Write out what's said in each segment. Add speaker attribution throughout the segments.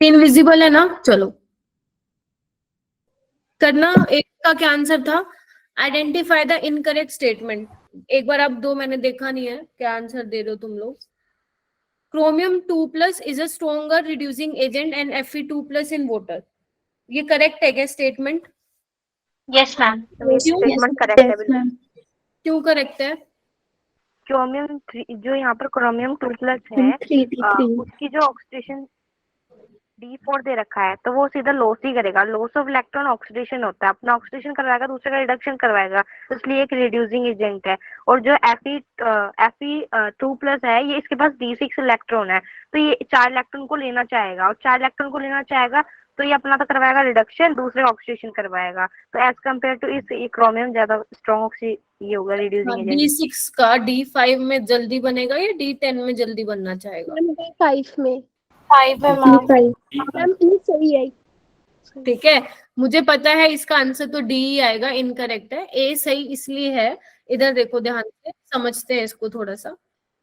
Speaker 1: Invisible है ना, चलो करना। एक का क्या आंसर था, आइडेंटिफाई द इनकरेक्ट स्टेटमेंट। एक बार आप दो, मैंने देखा नहीं है क्या आंसर दे रहे हो तुम लोग। Chromium 2+ is a stronger reducing agent and Fe2+ in water, ये करेक्ट है क्या स्टेटमेंट?
Speaker 2: यस मैम, ये
Speaker 1: क्यों?
Speaker 2: स्टेटमेंट करेक्ट है बिल्कुल।
Speaker 1: क्यों करेक्ट है?
Speaker 2: क्रोमियम जो यहाँ पर क्रोमियम 2+ है, उसकी जो ऑक्सीडेशन D4 दे रखा है, तो वो सीधा लॉस ही करेगा। लॉस ऑफ इलेक्ट्रॉन ऑक्सीडेशन होता है, अपना ऑक्सीडेशन करवाएगा, दूसरे का रिडक्शन करवाएगा, तो इसलिए एक रिड्यूसिंग एजेंट है। और जो Fe2+ है, ये इसके पास D6 इलेक्ट्रॉन है, तो ये 4 इलेक्ट्रॉन को लेना चाहेगा, और 4 इलेक्ट्रॉन को लेना चाहेगा तो ये अपना तो करवाएगा रिडक्शन, दूसरे ऑक्सीडेशन करवाएगा। तो एज कम्पेयर टू इस क्रोमियम ज्यादा स्ट्रॉन्ग ये होगा रिड्यूसिंग एजेंट।
Speaker 1: D6 का D5 में जल्दी बनेगा या D10 में जल्दी बनना चाहेगा?
Speaker 3: D5 में।
Speaker 2: 5 है मैम।
Speaker 3: सही है।
Speaker 1: ठीक है, मुझे पता है इसका आंसर तो डी ही आएगा, इनकरेक्ट है। ए सही इसलिए है, इधर देखो ध्यान से, समझते हैं इसको थोड़ा सा।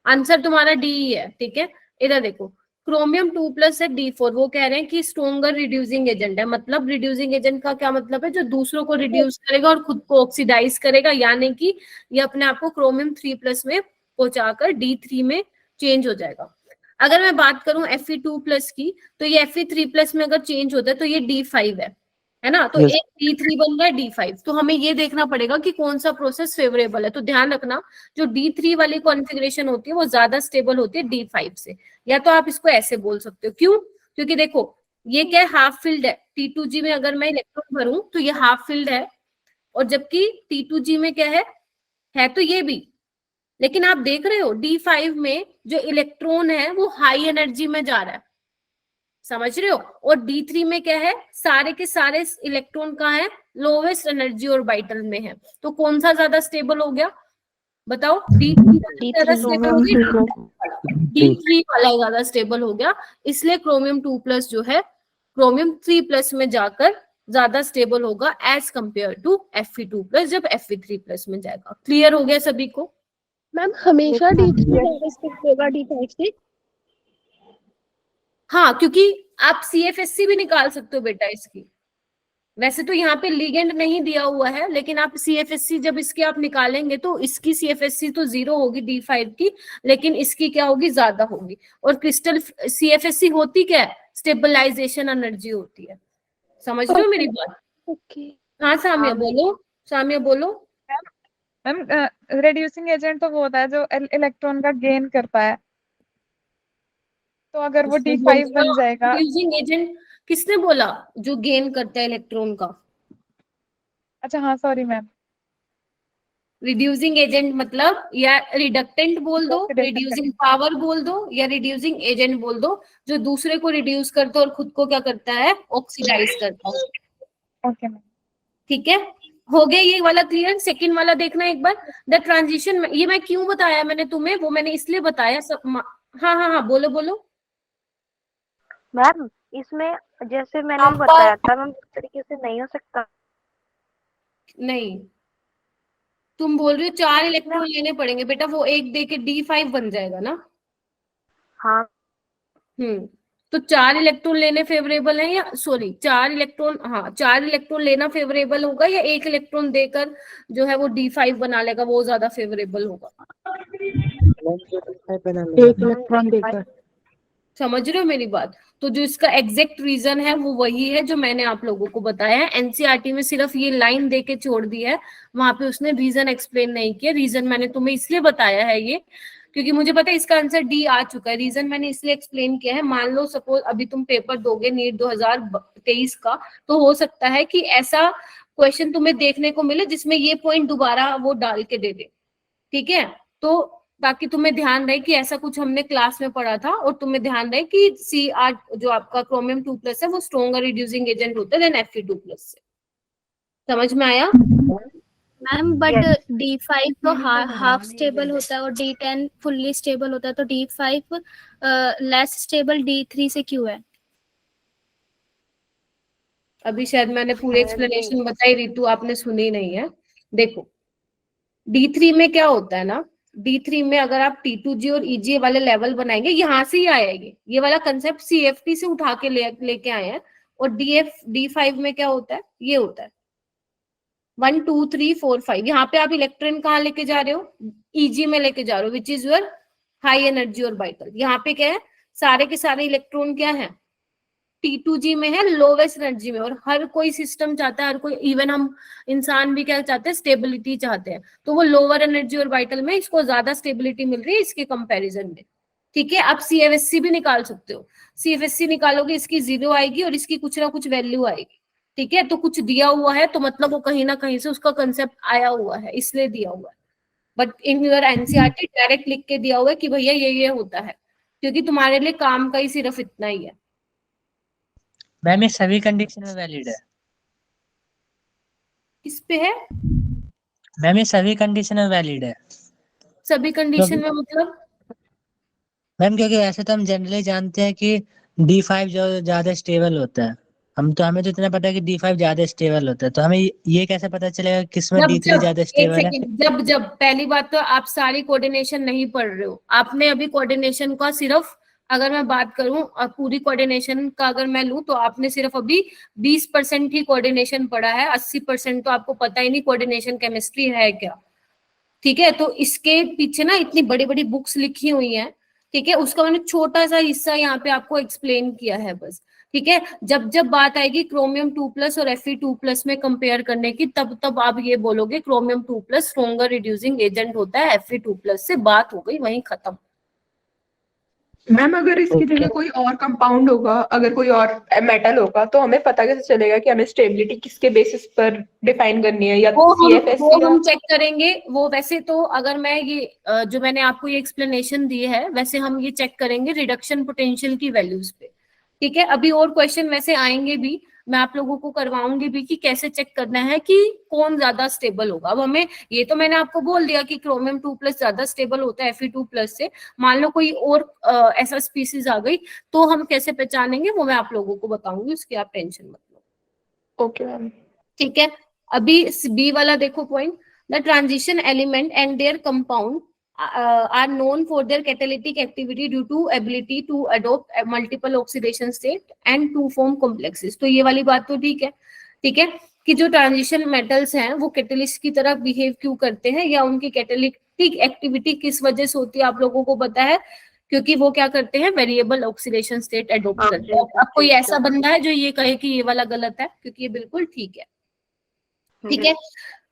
Speaker 1: आंसर तुम्हारा डी ही है, ठीक है। इधर देखो, क्रोमियम 2+ है D4, वो कह रहे हैं कि स्ट्रोंगर रिड्यूसिंग एजेंट है। मतलब रिड्यूसिंग एजेंट का क्या मतलब है, जो दूसरों को रिड्यूस करेगा और खुद को ऑक्सीडाइज करेगा, यानी कि ये अपने आप को क्रोमियम 3+ में पहुंचाकर D3 में चेंज हो जाएगा। अगर मैं बात करूं Fe2+ की, तो ये Fe3+ में अगर चेंज होता है तो ये D5 है ना, तो एक D3 बन रहा है D5। तो हमें ये देखना पड़ेगा कि कौन सा प्रोसेस फेवरेबल है। तो ध्यान रखना, जो D3 वाली कॉन्फ़िगरेशन होती है वो ज्यादा स्टेबल होती है D5 से। या तो आप इसको ऐसे बोल सकते हो, क्यों? क्योंकि देखो ये क्या है, हाफ फिल्ड है। T2G में अगर मैं इलेक्ट्रॉन भरूं तो ये हाफ फिल्ड है, और जबकि T2G में क्या है तो ये भी। लेकिन आप देख रहे हो D5 में जो इलेक्ट्रॉन है वो हाई एनर्जी में जा रहा है, समझ रहे हो? और D3 में क्या है, सारे के सारे इलेक्ट्रॉन कहाँ है, लोवेस्ट एनर्जी ऑर्बिटल में है। तो कौन सा ज्यादा स्टेबल हो गया, बताओ? D3 ज्यादा स्टेबल हो गया, D3 वाला ज्यादा स्टेबल हो गया। इसलिए क्रोमियम 2+ जो है क्रोमियम 3+ में जाकर ज्यादा स्टेबल होगा एज कंपेयर टू Fe2+ जब Fe3+ में जाएगा। क्लियर हो गया सभी को?
Speaker 3: मैम हमेशा D3 होगा D5 से?
Speaker 1: हाँ, क्योंकि आप CFSC भी निकाल सकते हो बेटा इसकी। वैसे तो यहाँ पे लिगेंड नहीं दिया हुआ है, लेकिन आप CFSC जब इसकी आप निकालेंगे तो इसकी CFSC तो 0 होगी D5 की, लेकिन इसकी क्या होगी, ज्यादा होगी। और क्रिस्टल CFSC होती क्या है, स्टेबलाइजेशन एनर्जी होती है। समझ रहे हो मेरी बात?
Speaker 3: ओके।
Speaker 1: हाँ सामिया बोलो, सामिया बोलो।
Speaker 4: मैम रिड्यूसिंग एजेंट तो वो होता है जो इलेक्ट्रॉन का गेन करता है, तो अगर वो D5 बन जाएगा।
Speaker 1: रिड्यूसिंग एजेंट किसने बोला, जो गेन करता है इलेक्ट्रॉन का?
Speaker 4: अच्छा हाँ, सॉरी मैम।
Speaker 1: रिड्यूसिंग एजेंट मतलब या रिडक्टेंट बोल दो, रिड्यूसिंग पावर बोल दो, या रिड्यूसिंग एजेंट बोल दो, जो दूसरे को रिड्यूस करता है और खुद को क्या करता है, ऑक्सीडाइज करता है।
Speaker 4: Okay ma'am.
Speaker 1: ठीक है, हो गया ये वाला क्लियर। सेकंड वाला देखना एक बार, द ट्रांजिशन। ये मैं क्यों बताया मैंने तुम्हें, वो मैंने इसलिए बताया सब। हाँ हाँ हाँ, बोलो बोलो।
Speaker 2: मैम इसमें जैसे मैंने भी बताया था मैम, इस तरीके से नहीं हो सकता।
Speaker 1: नहीं, तुम बोल रही हो 4 इलेक्ट्रॉन लेने पड़ेंगे बेटा, वो एक दे के D5 बन जाएगा ना।
Speaker 2: हाँ।
Speaker 1: तो 4 इलेक्ट्रॉन लेने फेवरेबल है, या सॉरी 4 इलेक्ट्रॉन, हाँ 4 इलेक्ट्रॉन लेना फेवरेबल होगा, या एक इलेक्ट्रॉन देकर जो है वो D5 बना लेगा, वो ज्यादा फेवरेबल होगा?
Speaker 4: एक इलेक्ट्रॉन देकर।
Speaker 1: समझ रहे हो मेरी बात? तो जो इसका एग्जैक्ट रीजन है वो वही है जो मैंने आप लोगों को बताया है। एनसीईआरटी में सिर्फ ये लाइन दे के छोड़ दी है, वहां पे उसने रीजन एक्सप्लेन नहीं किया। रीजन मैंने तुम्हें इसलिए बताया है ये, क्योंकि मुझे पता है इसका आंसर डी आ चुका है। रीजन मैंने इसलिए एक्सप्लेन किया है, मान लो सपोज अभी तुम पेपर दोगे नीट 2023 का, तो हो सकता है कि ऐसा क्वेश्चन तुम्हें देखने को मिले जिसमें ये पॉइंट दोबारा वो डाल के दे दे। ठीक है, तो ताकि तुम्हें ध्यान रहे कि ऐसा कुछ हमने क्लास में पढ़ा था, और तुम्हें ध्यान रहे कि Cr जो आपका क्रोमियम 2+ है वो स्ट्रोंगर रिड्यूसिंग एजेंट होता है देन Fe2+ से। समझ में आया?
Speaker 3: मैम बट D5 तो हाफ स्टेबल होता है और D10 फुल्ली स्टेबल होता है, तो D5 लेस स्टेबल D3 से क्यों है?
Speaker 1: अभी शायद मैंने पूरी एक्सप्लेनेशन बताई रितु, आपने सुनी नहीं है। देखो D3 में क्या होता है ना, D3 में अगर आप T2G और EGA वाले लेवल बनाएंगे, यहाँ से ही आएगी ये वाला कंसेप्ट, CFT से उठा के लेके आए हैं। और D5 में क्या होता है, ये होता है 1 2 3 4 5। यहाँ पे आप इलेक्ट्रॉन कहाँ लेके जा रहे हो, EG में लेके जा रहे हो, which is your high energy orbital. यहाँ पे क्या है, सारे के सारे इलेक्ट्रॉन क्या है, T2G में है, लोवेस्ट एनर्जी में। और हर कोई सिस्टम चाहता है, हर कोई, इवन हम इंसान भी क्या चाहते हैं, स्टेबिलिटी चाहते हैं। तो वो लोअर एनर्जी ऑर्बिटल में इसको ज्यादा स्टेबिलिटी मिल रही है इसके कंपैरिजन में। ठीक है, आप CFSC भी निकाल सकते हो। CFSC निकालोगे, इसकी 0 आएगी और इसकी कुछ ना कुछ वैल्यू आएगी। ठीक है, तो कुछ दिया हुआ है तो मतलब वो कहीं ना कहीं से उसका कंसेप्ट आया हुआ है, इसलिए दिया हुआ है। But in your NCERT direct लिख के दिया हुआ है कि भैया ये होता है, क्योंकि तुम्हारे लिए काम का ही सिर्फ इतना ही है।
Speaker 5: मैम ये सभी कंडीशन में वैलिड है?
Speaker 1: किस पे है?
Speaker 5: मैम ये सभी कंडीशन में वैलिड है?
Speaker 1: सभी कंडीशन में मतलब?
Speaker 5: मैम क्योंकि ऐसे तो हम जनरली जानते हैं कि D5 जो ज्यादा स्टेबल होता है, हमें तो इतना पता है कि D5 ज्यादा स्टेबल होता है, तो हमें ये कैसे पता चलेगा किसमें D3 ज्यादा
Speaker 1: एक
Speaker 5: स्टेबल है?
Speaker 1: सेकंड, जब पहली बात तो आप सारी कोऑर्डिनेशन नहीं पढ़ रहे हो। आपने अभी कोऑर्डिनेशन का सिर्फ, अगर मैं बात करूं और पूरी कोऑर्डिनेशन का अगर मैं लूं, तो आपने सिर्फ अभी 20% ही कोऑर्डिनेशन पढ़ा है, 80% तो आपको पता ही नहीं कोऑर्डिनेशन केमिस्ट्री है क्या। ठीक है, तो इसके पीछे ना इतनी बड़ी बड़ी बुक्स लिखी हुई हैं। ठीक है, उसका मैंने छोटा सा हिस्सा यहाँ पे आपको एक्सप्लेन किया है बस। ठीक है, जब बात आएगी क्रोमियम 2+ और Fe2+ में कंपेयर करने की, तब आप ये बोलोगे क्रोमियम 2+ स्ट्रोंगर रिड्यूसिंग एजेंट होता है Fe2+ से, बात हो गई वहीं खत्म।
Speaker 6: मैम अगर इसकी जगह कोई और कंपाउंड होगा, अगर कोई और मेटल होगा, तो हमें पता कैसे चलेगा कि हमें स्टेबिलिटी किसके बेसिस पर डिफाइन करनी है, या
Speaker 1: वो
Speaker 6: CFSC
Speaker 1: हम चेक करेंगे। वो वैसे तो अगर मैं ये जो मैंने आपको ये एक्सप्लेनेशन दी है, वैसे हम ये चेक करेंगे रिडक्शन पोटेंशियल की वैल्यूज पे। ठीक है, अभी और क्वेश्चन वैसे आएंगे भी, मैं आप लोगों को करवाऊंगी भी कि कैसे चेक करना है कि कौन ज्यादा स्टेबल होगा। अब हमें ये तो मैंने आपको बोल दिया कि क्रोमियम 2+ ज्यादा स्टेबल होता है Fe2+ से। मान लो कोई और ऐसा स्पीसीज आ गई, तो हम कैसे पहचानेंगे वो मैं आप लोगों को बताऊंगी, उसकी आप टेंशन मत लो।
Speaker 6: Okay ma'am.
Speaker 1: ठीक है, अभी बी वाला देखो point, the transition element and their compound are known for their catalytic activity due to ability to adopt multiple oxidation state and to form complexes। तो ये वाली बात तो ठीक है। ठीक है, कि जो ट्रांजिशन मेटल्स हैं वो कैटलिस्ट की तरह बिहेव क्यों करते हैं, या उनकी कैटालिटिक एक्टिविटी किस वजह से होती है, आप लोगों को पता है, क्योंकि वो क्या करते हैं, वेरिएबल ऑक्सीडेशन स्टेट एडोप्ट करते हैं। अब कोई ऐसा बंदा है जो ये कहे कि ये वाला गलत है, क्योंकि ये बिल्कुल ठीक है। ठीक है,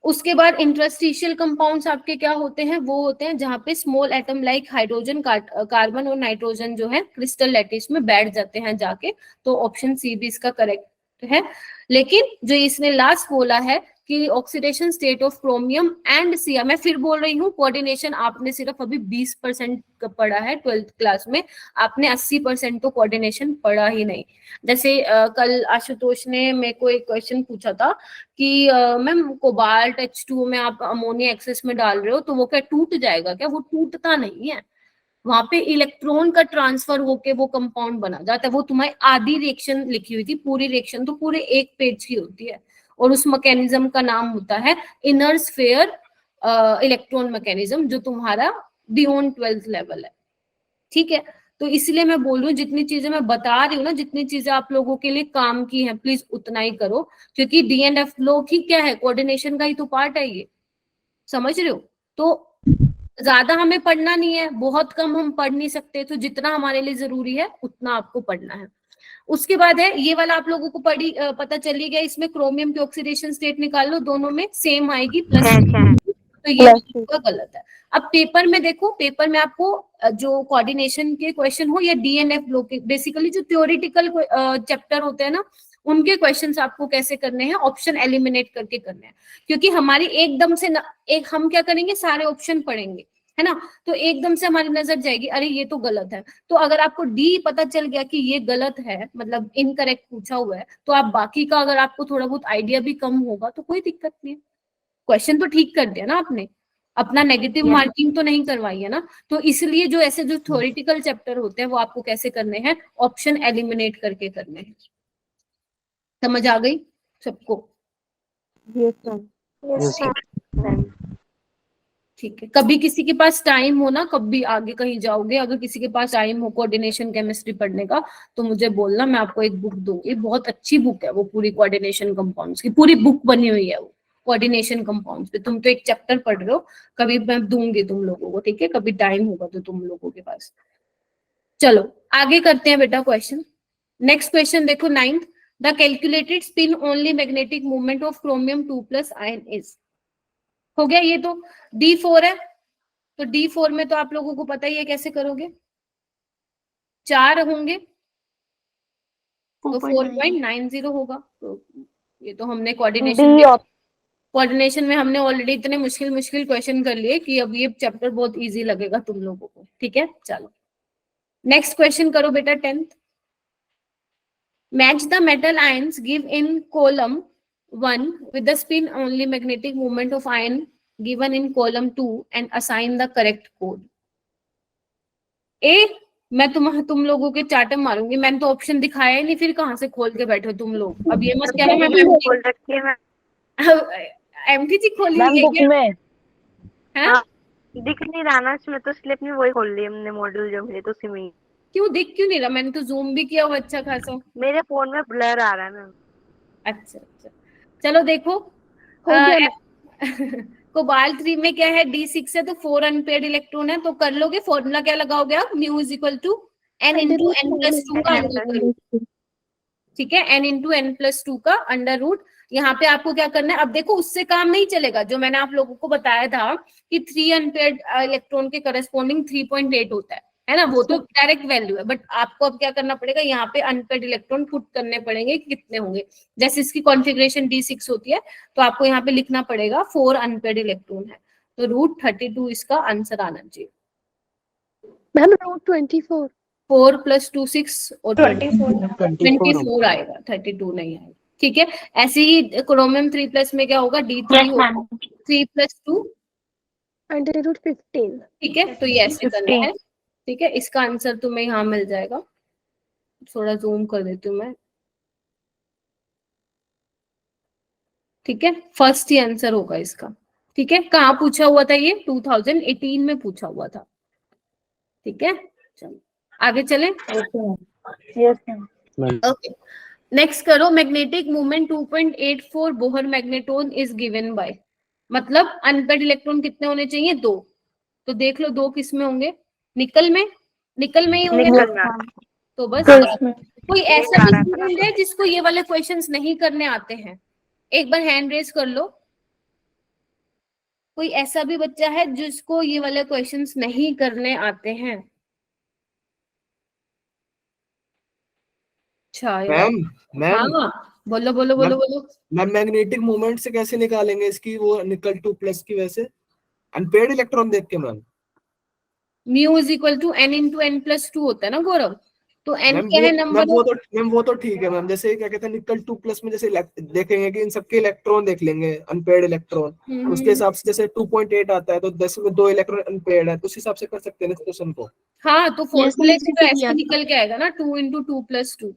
Speaker 1: उसके बाद इंटरस्टिशियल कंपाउंड्स आपके क्या होते हैं, वो होते हैं जहां पे small atom like hydrogen, carbon और नाइट्रोजन जो है क्रिस्टल लैटिस में बैठ जाते हैं जाके। तो ऑप्शन सी भी इसका करेक्ट है। लेकिन जो इसने लास्ट बोला है कि oxidation state of chromium and see, मैं फिर बोल रही हूँ, कोऑर्डिनेशन आपने सिर्फ अभी 20% पढ़ा है 12th क्लास में, आपने 80% तो कोऑर्डिनेशन पढ़ा ही नहीं। जैसे कल आशुतोष ने मेरे को एक क्वेश्चन पूछा था कि मैम कोबाल्ट H2O में आप अमोनिया एक्सेस में डाल रहे हो तो वो क्या टूट जाएगा क्या? वो टूटता नहीं है, वहां पे इलेक्ट्रॉन का ट्रांसफर होके वो कंपाउंड बना जाता है। वो तुम्हारी आधी रिएक्शन लिखी हुई थी, पूरी रिएक्शन तो पूरे एक पेज की होती है, और उस मैकेनिज्म का नाम होता है इनर स्फीयर इलेक्ट्रॉन मैकेनिज्म, जो तुम्हारा बियॉन्ड 12th लेवल है। ठीक है, तो इसलिए मैं बोल रही हूँ, जितनी चीजें मैं बता रही हूँ ना, जितनी चीजें आप लोगों के लिए काम की हैं, प्लीज उतना ही करो, क्योंकि DNF लोग ही क्या है, कोऑर्डिनेशन का ही तो पार्ट है ये, समझ रहे हो। तो ज्यादा हमें पढ़ना नहीं है, बहुत कम हम पढ़ नहीं सकते, तो जितना हमारे लिए जरूरी है उतना आपको पढ़ना है। उसके बाद है ये वाला, आप लोगों को पता चली गया, इसमें क्रोमियम की ऑक्सीडेशन स्टेट निकाल लो, दोनों में सेम आएगी प्लस, तो ये गलत है। अब पेपर में देखो, पेपर में आपको जो कोऑर्डिनेशन के क्वेश्चन हो या DNF लोग के, बेसिकली जो थ्योरेटिकल चैप्टर होते हैं ना, उनके क्वेश्चंस आपको कैसे करने हैं, ऑप्शन एलिमिनेट करके करने हैं। क्योंकि हमारी एकदम से एक हम क्या करेंगे, सारे ऑप्शन पढ़ेंगे, है ना, तो एकदम से हमारी नजर जाएगी, अरे ये तो गलत है। तो अगर आपको D पता चल गया कि ये गलत है, मतलब इनकरेक्ट पूछा हुआ है, तो आप बाकी का अगर आपको थोड़ा बहुत आइडिया भी कम होगा तो कोई दिक्कत नहीं है, क्वेश्चन तो ठीक कर दिया ना आपने, अपना नेगेटिव मार्किंग तो नहीं करवाई है ना। तो इसलिए जो ऐसे जो थ्योरेटिकल चैप्टर होते हैं वो आपको कैसे करने हैं, ऑप्शन एलिमिनेट करके करने हैं। समझ आ गई सबको?
Speaker 2: Yes ma'am.
Speaker 1: ठीक ठीक है, कभी किसी के पास टाइम हो ना, कभी आगे कहीं जाओगे, अगर किसी के पास टाइम हो कोऑर्डिनेशन केमिस्ट्री पढ़ने का, तो मुझे बोलना, मैं आपको एक बुक दूंगी, बहुत अच्छी बुक है वो, पूरी कोऑर्डिनेशन कंपाउंड्स की पूरी बुक बनी हुई है वो, कोऑर्डिनेशन कंपाउंड्स पे। तुम तो एक चैप्टर पढ़ रहे हो, कभी मैं दूंगी तुम लोगों को, ठीक है, कभी टाइम होगा तो तुम लोगों के पास। चलो आगे करते हैं बेटा क्वेश्चन। नेक्स्ट क्वेश्चन देखो 9th, the calculated spin only magnetic movement of chromium 2+ ion is. हो गया ये तो। D4 है, तो D4 में तो आप लोगों को पता ही है कैसे करोगे, 4 होंगे तो 4.90 होगा। तो ये तो हमने कोऑर्डिनेशन में हमने ऑलरेडी इतने मुश्किल मुश्किल क्वेश्चन कर लिए कि अब ये चैप्टर बहुत इजी लगेगा तुम लोगों को, ठीक है। चलो नेक्स्ट क्वेश्चन करो बेटा 10th। Match the metal ions give in column 1 with the spin only magnetic moment of ion given in column 2 and assign the correct code। ए, मैं तुम लोगों के चाटे मारूंगी, मैंने तो ऑप्शन दिखाया ही नहीं, फिर कहाँ से खोल के बैठे हो तुम लोग। अब ये मत कहना मैं
Speaker 2: बोल रखी है मैं।
Speaker 1: एमटीजी खोली
Speaker 2: मैम
Speaker 1: है
Speaker 2: बुक
Speaker 1: क्या?
Speaker 2: में
Speaker 1: हाँ?
Speaker 2: दिख नहीं रहा ना इसमें, तो स्लिप में वही खोल ली हमने, मॉडल जो मिले तो उसी में ही।
Speaker 1: क्यों दिख क्यों नहीं रहा? मैंने तो जूम भी किया हुआ अच्छा खासा।
Speaker 2: मेरे फोन में ब्लर आ रहा है मैम।
Speaker 1: अच्छा अच्छा, चलो देखो कोबाल्ट 3 में क्या है, D6 है तो 4 अनपेयर्ड इलेक्ट्रॉन है, तो कर लोगे। फॉर्मूला क्या लगाओगे आप, mu is equal to n into n plus 2 का अंडर रूट, ठीक है, n इंटू n प्लस 2 का अंडर रूट। यहाँ पे आपको क्या करना है, अब देखो उससे काम नहीं चलेगा, जो मैंने आप लोगों को बताया था कि 3 अनपेयर्ड इलेक्ट्रॉन के करस्पॉन्डिंग 3.8 होता है ना, वो तो डायरेक्ट वैल्यू है, बट आपको अब क्या करना पड़ेगा, यहाँ पे अनपेयर्ड इलेक्ट्रॉन पुट करने पड़ेंगे कि कितने होंगे। जैसे इसकी कॉन्फ़िगरेशन D6 होती है, तो आपको यहाँ पे लिखना पड़ेगा 4 अनपेयर्ड इलेक्ट्रॉन है, तो रूट 32 इसका आंसर आना चाहिए।
Speaker 7: मैम रूट 24
Speaker 1: 4 + 2 6 और
Speaker 6: 24
Speaker 1: 24 आएगा, 32 नहीं आएगा, ठीक है। ऐसे ही क्रोमियम 3+ में क्या होगा, D3 होगा 3 + 2
Speaker 7: अंडर रूट 15।
Speaker 1: ठीक है, तो ये ऐसे करना है, ठीक है। इसका आंसर तुम्हें यहाँ मिल जाएगा, थोड़ा जूम कर देती हूँ मैं, ठीक है। फर्स्ट ही आंसर होगा इसका, ठीक है। कहाँ पूछा हुआ था ये, 2018 में पूछा हुआ था, ठीक है। चलो आगे चले। ओके नेक्स्ट करो, magnetic movement 2.84 Bohr magneton is given by, मतलब अनपेयर्ड इलेक्ट्रॉन कितने होने चाहिए, 2। तो देख लो 2 किस में होंगे, निकल में ही होंगे ना, तो बस कोई ऐसा भी स्टूडेंट है जिसको ये वाले क्वेश्चंस नहीं करने आते हैं, एक बार हैंड रेज कर लो। कोई ऐसा भी बच्चा है जिसको ये वाले क्वेश्चंस नहीं करने आते हैं? अच्छा यार,
Speaker 8: मैम
Speaker 1: हाँ बोलो बोलो बोलो बोलो।
Speaker 8: मैम मैग्नेटिक मोमेंट से कैसे निकालेंगे इसकी, वो निकल 2+ की वैसे अनपेयर्ड इलेक्ट्रॉन देख के ma'am.
Speaker 1: Mu is equal to n into n plus 2 होता है ना गौरव, तो n
Speaker 8: मैम
Speaker 1: क्या है नंबर,
Speaker 8: वो तो ठीक है मैम, जैसे क्या कहते हैं निकल 2+ में जैसे देखेंगे कि इन सबके इलेक्ट्रॉन देख लेंगे अनपेयर्ड इलेक्ट्रॉन, उसके हिसाब से जैसे 2.8 आता है तो 10 में 2 इलेक्ट्रॉन अनपेयर्ड है, तो उस हिसाब से कर सकते हैं इस क्वेश्चन को।
Speaker 1: हाँ तो फॉर्मूले से तो ऐसे निकल के आएगा ना, 2 इंटू 2 + 2।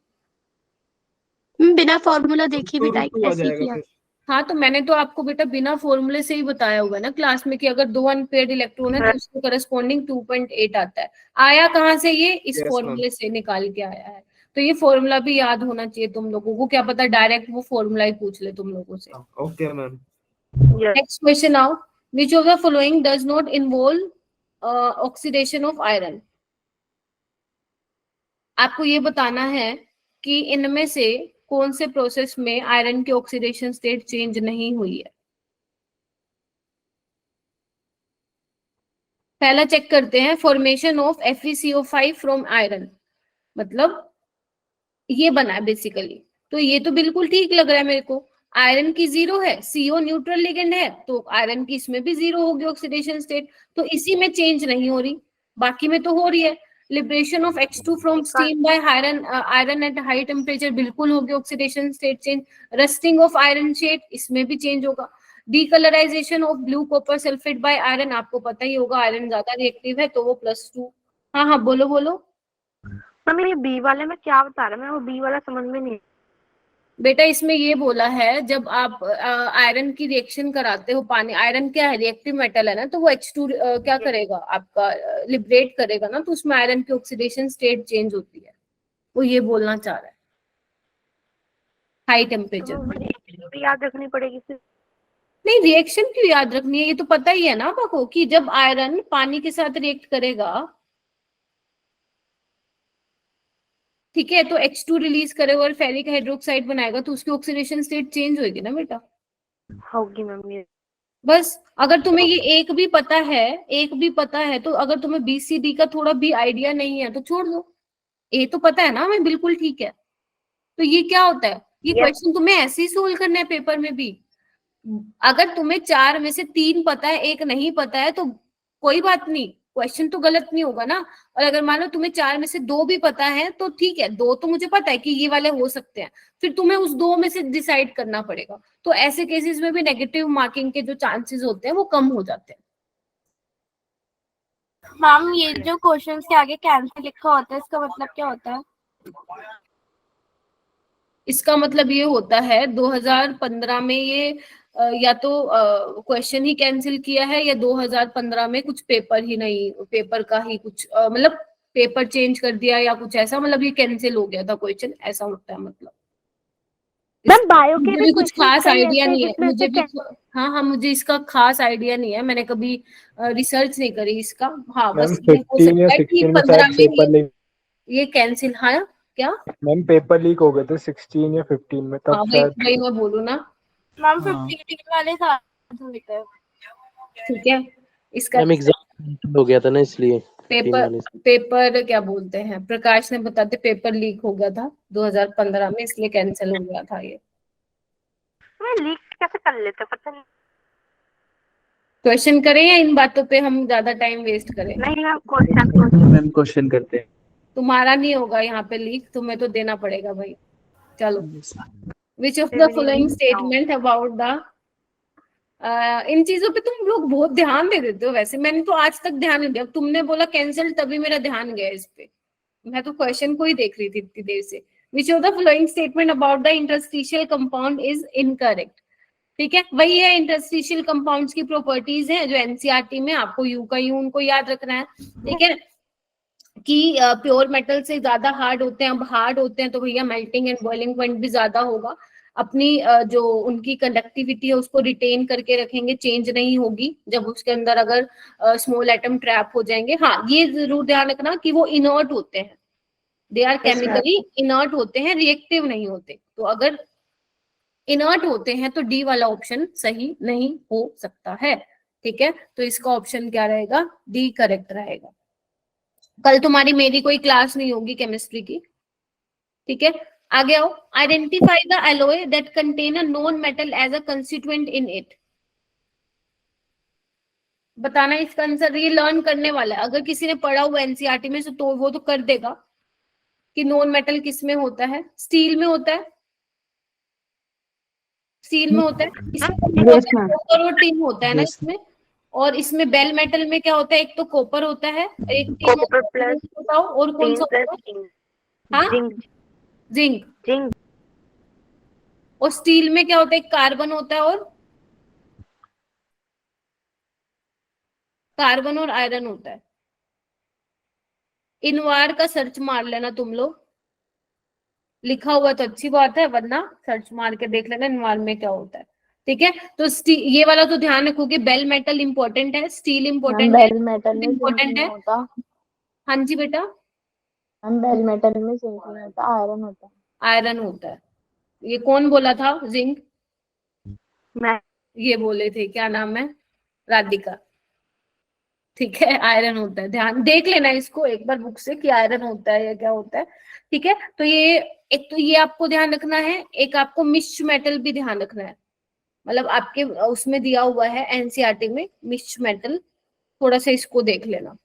Speaker 7: बिना फॉर्मूला देखे भी टाइप
Speaker 8: आ
Speaker 7: ऐसे
Speaker 8: जाएगा
Speaker 7: किया।
Speaker 8: फिर।
Speaker 1: हाँ तो मैंने तो आपको बेटा बिना फॉर्मूले से ही बताया हुआ है ना क्लास में, कि अगर 2 अनपेयर्ड इलेक्ट्रॉन है तो उसके करस्पॉन्डिंग 2.8 आता है। आया कहाँ से ये, इस
Speaker 8: Yes,
Speaker 1: फॉर्मूले से निकाल के आया है, तो ये फॉर्मूला भी याद होना चाहिए तुम लोगों को, क्या पता डायरेक्ट वो फॉर्मूला ही पूछ ले तुम लोगों से।
Speaker 8: Okay ma'am.
Speaker 1: नेक्स्ट क्वेश्चन आओ, विच of the following does not involve oxidation of iron. आपको ये बताना है कि इनमें से कौन से प्रोसेस में आयरन की ऑक्सीडेशन स्टेट चेंज नहीं हुई है। पहला चेक करते हैं, formation of FeCO5 from iron, मतलब ये बना है बेसिकली, तो ये तो बिल्कुल ठीक लग रहा है मेरे को। आयरन की 0 है, CO न्यूट्रल लिगेंड है, तो आयरन की इसमें भी 0 होगी ऑक्सीडेशन स्टेट, तो इसी में चेंज नहीं हो रही, बाकी में तो हो रही है। Liberation of H2 from steam by iron at high temperature, बिल्कुल होगी oxidation state change. Rusting of iron shed, इसमें भी चेंज होगा। Decolourisation of blue copper sulphate by iron, आपको पता ही होगा आयरन ज्यादा रिएक्टिव है तो वो +2। हाँ हाँ बोलो बोलो।
Speaker 2: मम्मी ये बी वाले में क्या बता रहा है, मैं वो बी वाला समझ में नहीं।
Speaker 1: बेटा इसमें ये बोला है, जब आप आयरन की रिएक्शन कराते हो, पानी, आयरन क्या है, रिएक्टिव मेटल है ना, तो वो H2 क्या करेगा आपका, लिबरेट करेगा ना, तो उसमें आयरन की ऑक्सीडेशन स्टेट चेंज होती है, वो ये बोलना चाह रहा है, हाई टेम्परेचर।
Speaker 2: याद रखनी पड़ेगी फिर।
Speaker 1: नहीं, रिएक्शन क्यों याद रखनी है, ये तो पता ही है ना आपको कि जब आयरन पानी के साथ रिएक्ट करेगा, ठीक है, तो H2 रिलीज करेगा और फेरिक हाइड्रोक्साइड बनाएगा, तो उसकी ऑक्सीडेशन स्टेट चेंज होगी ना बेटा।
Speaker 2: होगी मैम ये।
Speaker 1: बस अगर तुम्हें ये एक भी पता है तो अगर तुम्हें BCD का थोड़ा भी आइडिया नहीं है तो छोड़ दो, ये तो पता है ना हमें, बिल्कुल ठीक है। तो ये क्या होता है, ये क्वेश्चन तुम्हें ऐसे ही सोल्व करना है पेपर में भी। अगर तुम्हें 4 में से 3 पता है, 1 नहीं पता है, तो कोई बात नहीं, क्वेश्चन तो गलत नहीं होगा ना। और अगर मान लो तुम्हें 4 में से 2 भी पता है तो ठीक है, 2 तो मुझे पता है कि ये वाले हो सकते हैं, फिर तुम्हें उस 2 में से डिसाइड करना पड़ेगा। तो ऐसे केसेस में भी नेगेटिव मार्किंग के जो चांसेस होते हैं वो कम हो जाते हैं।
Speaker 7: मैम ये जो क्वेश्चंस के आगे कैंसिल लिखा होता है इसका मतलब क्या होता है?
Speaker 1: इसका मतलब ये होता है 2015 में ये या तो क्वेश्चन ही कैंसिल किया है, या 2015 में कुछ पेपर ही नहीं, पेपर का ही कुछ मतलब पेपर चेंज कर दिया या कुछ ऐसा, मतलब ये कैंसिल हो गया था क्वेश्चन, ऐसा होता है मतलब।
Speaker 2: मैम बायो के
Speaker 1: मुझे भी कुछ खास आइडिया नहीं है,
Speaker 2: जिसमें
Speaker 1: मुझे
Speaker 2: से
Speaker 1: भी, हाँ, मुझे इसका खास आइडिया नहीं है, मैंने कभी रिसर्च नहीं करी इसका। हाँ
Speaker 9: मैम
Speaker 1: बस ये हो
Speaker 9: 15 या
Speaker 1: सकता है कि
Speaker 9: 16 में
Speaker 1: 15
Speaker 9: शायद पेपर
Speaker 1: में
Speaker 9: लीक,
Speaker 1: ये कैंसिल, हाँ क्या,
Speaker 9: मैम पेपर लीक हो गए थे 16 या 15 में,
Speaker 1: हाँ
Speaker 9: तब
Speaker 1: वही
Speaker 9: शायद।
Speaker 1: वही मैं बोलूँ ना।
Speaker 7: मैम
Speaker 5: हाँ।
Speaker 7: 15 वाले साथ लिखा है।
Speaker 1: ठीक है, इसका
Speaker 10: मैम एग्जाम हो गया था ना इसलिए 15
Speaker 1: पेपर
Speaker 10: वाले से।
Speaker 1: पेपर क्या बोलते हैं, प्रकाश ने बताते पेपर लीक हो गया था 2015 में, इसलिए कैंसिल हो गया था ये।
Speaker 2: लीक कैसे कर लेते पता नहीं।
Speaker 1: क्वेश्चन करें या इन बातों पे हम ज्यादा टाइम वेस्ट करें?
Speaker 2: नहीं मैम क्वेश्चन
Speaker 5: मैम क्वेश्चन करते हैं।
Speaker 1: तुम्हारा नहीं होगा यहाँ पे लीक, तुम्हें तो देना पड़ेगा भाई। चलो, which of the following statement about the, इन चीजों पे तुम लोग बहुत ध्यान दे देते हो, वैसे मैंने तो आज तक ध्यान नहीं दिया, तुमने बोला कैंसिल तभी मेरा ध्यान गया इस पे, मैं तो क्वेश्चन को ही देख रही थी इतनी देर से। विच of the following statement about the interstitial compound is incorrect. ठीक है, वही है, इंटरस्टिशियल कंपाउंड्स की प्रॉपर्टीज हैं जो एनसीईआरटी में, आपको यू का यू उनको याद रखना है। ठीक है, कि प्योर मेटल से ज्यादा हार्ड होते हैं, अब हार्ड होते हैं तो भैया मेल्टिंग एंड बॉइलिंग पॉइंट भी ज्यादा होगा, अपनी जो उनकी कंडक्टिविटी है उसको रिटेन करके रखेंगे, चेंज नहीं होगी जब उसके अंदर अगर स्मॉल एटम ट्रैप हो जाएंगे। हाँ ये जरूर ध्यान रखना कि वो इनर्ट होते हैं, दे आर केमिकली इनर्ट होते हैं, रिएक्टिव नहीं होते। तो अगर इनर्ट होते हैं तो डी वाला ऑप्शन सही नहीं हो सकता है। ठीक है, तो इसका ऑप्शन क्या रहेगा, डी करेक्ट रहेगा। कल तुम्हारी मेरी कोई क्लास नहीं होगी केमिस्ट्री की। ठीक है, आगे आओ। Identify the alloy that contain a non metal as a constituent in it. बताना इसका आंसर, ये लर्न करने वाला है, अगर किसी ने पढ़ा हुआ एनसीईआरटी में तो वो तो कर देगा कि नॉन मेटल किस में होता है, स्टील में होता है, स्टील में होता है, इसमें होता है कॉपर और टिन होता है ना इसमें। और इसमें बेल मेटल में क्या होता है, एक तो कॉपर होता है, एक
Speaker 2: कॉपर प्लस
Speaker 1: बताओ और कौन सा होता है, हाँ
Speaker 2: जिंक
Speaker 1: जिंक।
Speaker 2: जिंक
Speaker 1: और स्टील में क्या होता है, कार्बन होता है और कार्बन और आयरन होता है। इनवार का सर्च मार लेना तुम लोग, लिखा हुआ तो अच्छी बात है, वरना सर्च मार के देख लेना इनवार में क्या होता है। ठीक है, तो ये वाला तो ध्यान रखो कि बेल मेटल इंपॉर्टेंट है, स्टील इंपॉर्टेंट है,
Speaker 11: बेल मेटल में जिंक
Speaker 1: इंपॉर्टेंट
Speaker 11: नहीं
Speaker 1: है।
Speaker 11: होता।
Speaker 1: हाँ जी बेटा,
Speaker 11: मैम बेल मेटल में जिंक नहीं होता, आयरन होता है।
Speaker 1: आयरन होता है। ये कौन बोला था, जिंक?
Speaker 2: मैं
Speaker 1: ये बोले थे, क्या नाम है, राधिका। ठीक है, आयरन होता है, ध्यान देख लेना इसको एक बार बुक से कि आयरन होता है या क्या होता है। ठीक है, तो ये एक तो ये आपको ध्यान रखना है, एक आपको मिक्स्ड मेटल भी ध्यान रखना है, मतलब आपके उसमें दिया हुआ है एनसीईआरटी में मिक्स्ड मेटल, थोड़ा सा इसको देख लेना।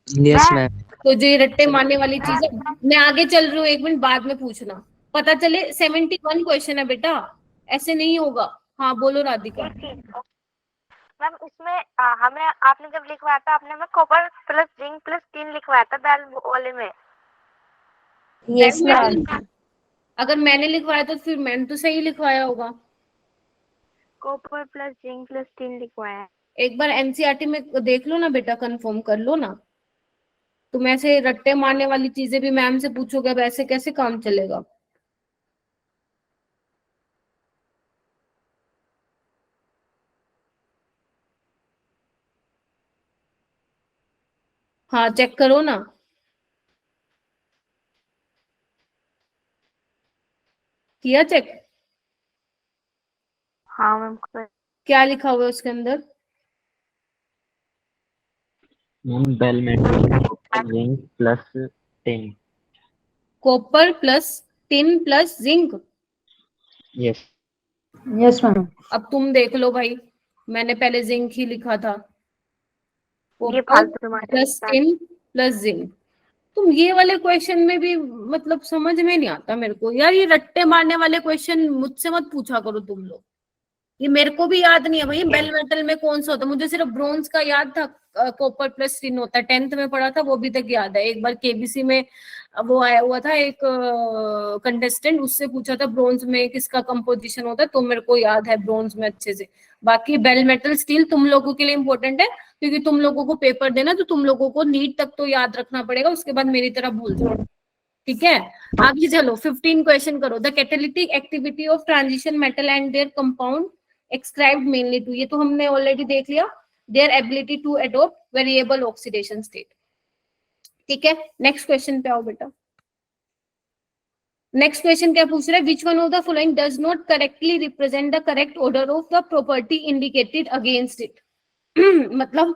Speaker 5: Yes ma'am.
Speaker 1: तो जो ये रट्टे मारने वाली चीज है, मैं आगे चल रही हूँ, 1 मिनट बाद में पूछना, पता चले 71 क्वेश्चन है बेटा, ऐसे नहीं होगा। हाँ बोलो राधिका।
Speaker 2: मैम इसमें हमें आपने जब लिखवाया था आपने हमें copper plus zinc plus tin लिखवाया था बेल वाले में।
Speaker 11: Yes ma'am.
Speaker 1: अगर मैंने लिखवाया तो फिर मैंने तो सही लिखवाया होगा।
Speaker 2: Copper plus zinc plus tin लिखवाया है।
Speaker 1: एक बार एनसीईआरटी में देख लो ना बेटा, कंफर्म कर लो ना। तुम ऐसे रट्टे मारने वाली चीजें भी मैम से पूछोगे, अब ऐसे कैसे काम चलेगा। हाँ चेक करो ना। किया चेक?
Speaker 2: हाँ मैम।
Speaker 1: क्या लिखा हुआ है उसके अंदर?
Speaker 12: Bell metal zinc plus tin.
Speaker 1: Copper plus tin plus zinc.
Speaker 12: Yes
Speaker 11: yes ma'am.
Speaker 1: अब तुम देख लो भाई, मैंने पहले जिंक ही लिखा था।
Speaker 2: ये
Speaker 1: कॉपर
Speaker 2: फालतू तुम्हारे
Speaker 1: प्लस टिन प्लस जिंक। तुम ये वाले क्वेश्चन में भी मतलब समझ में नहीं आता मेरे को यार, ये रट्टे मारने वाले क्वेश्चन मुझसे मत पूछा करो तुम लोग। ये मेरे को भी याद नहीं है भाई, बेल मेटल में कौन सा होता है। मुझे सिर्फ ब्रोंज का याद था, कॉपर प्लस टिन होता है, 10th में पढ़ा था, वो अभी तक याद है। एक बार केबीसी में वो आया हुआ था एक कंटेस्टेंट, उससे पूछा था ब्रोंज में किसका कंपोजिशन होता है, तो मेरे को याद है ब्रोंज में अच्छे से। बाकी बेल मेटल स्टील तुम लोगों के लिए इंपॉर्टेंट है, क्योंकि तुम लोगों को पेपर देना, तो तुम लोगों को नीट तक तो याद रखना पड़ेगा, उसके बाद मेरी तरह भूल जाओ। ठीक है, आगे चलो। 15 क्वेश्चन करो। The catalytic activity of transition metal and their compound ascribed mainly to, ये तो हमने ऑलरेडी देख लिया। Their ability to adopt variable oxidation state. ठीक है, नेक्स्ट क्वेश्चन पे आओ बेटा। नेक्स्ट क्वेश्चन क्या पूछ रहा है? विच one of the following does not correctly represent the correct order of the property indicated against it. मतलब